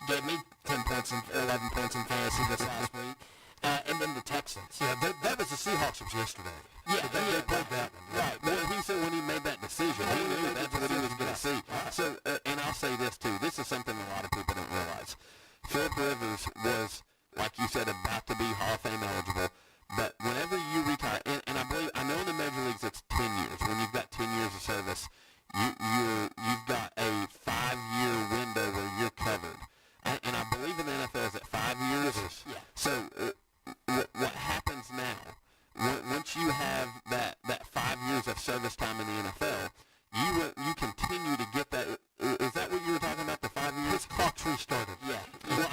gave me 10 points and 11 points in fantasy this last week, and then the Texans. Yeah, that was the Seahawks of yesterday. Yeah, They played that one. right. Well, he said when he made that decision, he knew that's what he was going to see. So, and I'll say this too. This is something a lot of people don't realize. Philip Rivers was, like you said, about to be Hall of Fame eligible. But whenever you retire, and I know in the major leagues it's 10 years. When you've got 10 years of service, you've got a 5-year window where you're covered. And I believe in the NFL is at 5 years. Yeah. So what happens now? Once you have that 5 years of service time in the NFL, you continue to get that. Is that what you were talking about? The 5 years? His clock's restarted. Yeah. Well,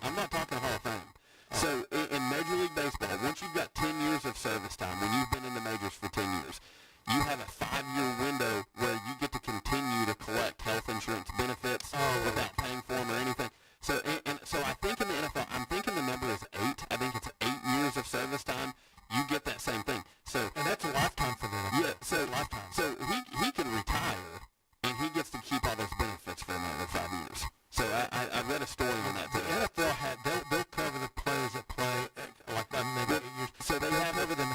I'm not talking Hall of Fame. So in Major League Baseball, once you've got 10 years of service time, when you've been in the majors for 10 years, you have a 5-year window where you get to continue to collect health insurance benefits without paying for them or anything. So so I think in the NFL, I'm thinking the number is 8. I think it's 8 years of service time. You get that same thing. So And that's a lifetime for them. yeah, so lifetime. So he can retire and he gets to keep all those benefits for another 5 years. So I read a story on that too. The NFL they'll cover the players that play like that maybe 8 years. So they have cover them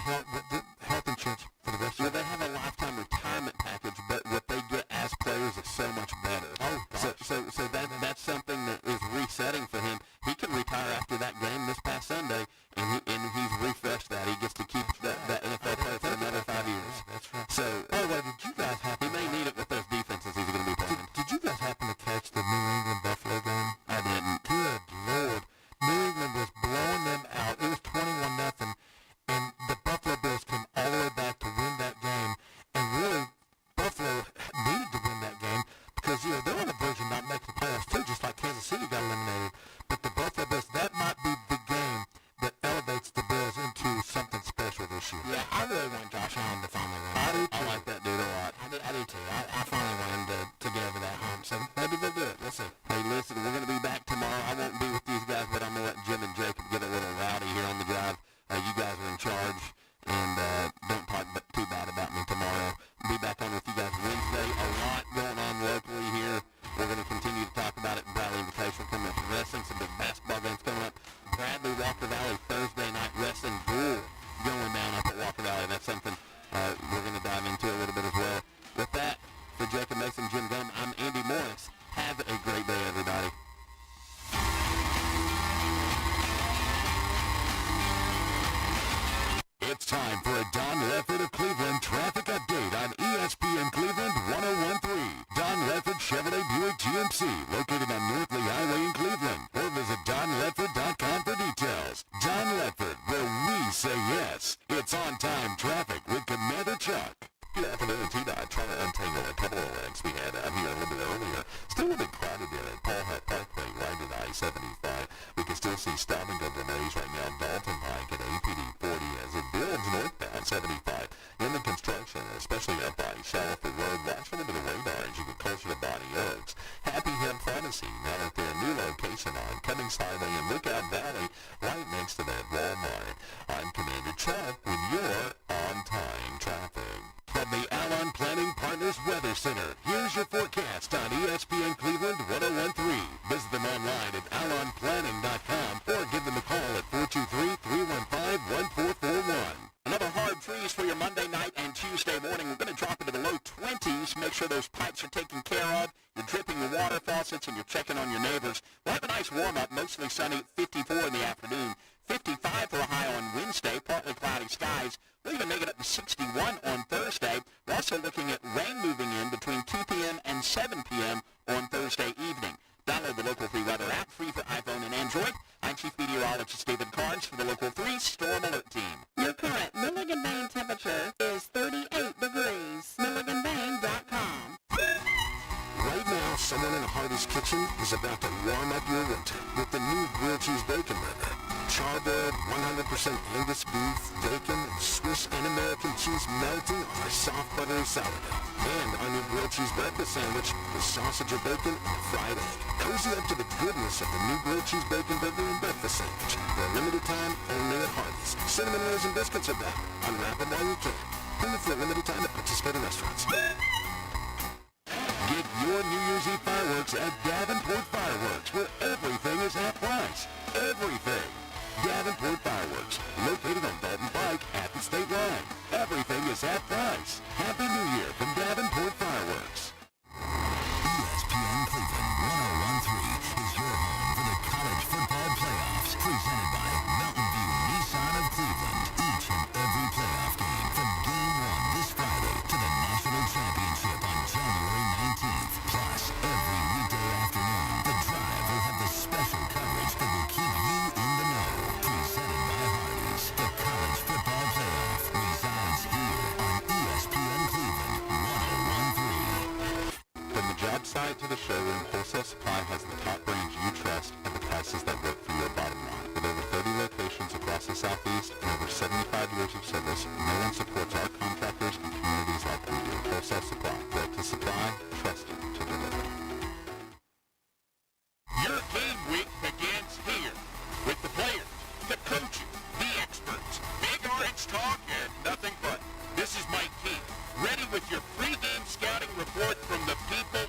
health insurance for the rest Well, of they have a lifetime retirement package, but what they get as players is so much better. Oh, so gosh. that's something that is resetting for him. He can retire after that game this past Sunday, and he's refreshed that. He gets to keep that NFL player for another 5 years. That's right. So By the way, did you guys he happen? may need it with those defenses he's going to be playing. Did you guys happen to catch the New England Buffalo game? I didn't. Good Lord. New England was blowing them out. It was 21-0, and the Buffalo Bills came all the way back to win that game. And really, Buffalo needed to win that game because, they're on the verge of not making the playoffs too, just like Kansas City got eliminated. But the Buffalo Bills, that might be the game that elevates the Bills into charge, and don't talk too bad about me tomorrow. Be back on with you guys Wednesday. A lot going on locally here. We're going to continue to talk about it. Bradley Invitational coming up. Wrestling, some big basketball games coming up. Bradley Walker Valley Thursday night wrestling duel going down up at Walker Valley. That's something we're going to dive into a little bit as well. With that, for Jacob Mason, Jim Gum, I'm Andy Morris. Have a great day, everybody. It's time for a Don Lefford of Cleveland traffic update on ESPN Cleveland 101.3. Don Lefford Chevrolet Buick GMC, located on Northley Highway in Cleveland. Or visit donlefford.com for details. Don Lefford, where we say yes. It's on-time traffic with Commander Chuck. Good afternoon, T-Dot. Trying to untangle a couple of wrecks we had out here a little bit earlier. Still a bit crowded in at Paul Hutt Parkway, right at I-75. We can still see stop-and-go delays right now. Dalton Pike at APD 40 as it builds northbound 75. In the construction, especially up by Shalford Road, watch for a little bit of radar as you get closer to Bonnie Oaks. Happy Hemp Pharmacy, now at their new location on Cummings Highway in Lookout Valley, right next to that Walmart. I'm Commander Chuck with your on-time traffic. From the Alon Planning Partners Weather Center, here's your forecast on ESPN Cleveland 101.3. Visit them online at alonplanning.com or give them a call at 423-315-1441. Another hard freeze for your Monday night and Tuesday morning. We're going to drop into the low 20s. Make sure those pipes are taken care of. You're dripping your water faucets and you're checking on your neighbors. We'll have a nice warm-up, mostly sunny, 54 in the afternoon. 55 for a high on Wednesday, partly cloudy skies. We'll even make it up to 61 on Thursday. We're also looking at rain moving in between 2 p.m. and 7 p.m. on Thursday evening. Download the Local 3 Weather app, free for iPhone and Android. I'm Chief Meteorologist David Carnes for the Local 3 Storm Alert Team. Your current Milligan Vane temperature is 38 degrees. MilliganVane.com. Right now, someone in a Hardees kitchen is about to warm up your winter with the new grilled cheese bacon burger. Charbroiled, 100% Angus beef, bacon, and Swiss and American cheese melting on a soft buttery sourdough. And our new grilled cheese breakfast sandwich with sausage or bacon and a fried egg. Cozy up to the goodness of the new grilled cheese bacon burger and breakfast sandwich. For a limited time, only at Hardees. Cinnamon rolls and biscuits are back. Unwrap them while you can. Only for a limited time at participating restaurants. Get your New Year's Eve fireworks at Davenport Fireworks, where everything is half price. Everything. Davenport Fireworks, located on Dalton Pike at the state line. Everything is half price. Happy New Year from Davenport Fireworks. ESPN Cleveland 101.3 is your home for the college football playoffs, presented by Mountain View Nissan of Cleveland. Each and every playoff game, from Game 1 this Friday to the National Championship on January 19th. Plus, every weekday afternoon, The Drive will have the special coverage that will keep you in the know. Presented by Hardees, the college football playoff resides here on ESPN Cleveland 101.3. From the job site to the showroom, Wholesale Supply has the top brands you trust at the prices that work for your bottom line. With over 30 locations across the Southeast and over 75 years of service, no one supports our contractors and communities like we do. Wholesale Supply, built to supply, trusted to deliver. Your game week begins here with the players, the coaches, the experts, big orange talk, and nothing but. This is Mike Keith, ready with your pregame scouting report from the people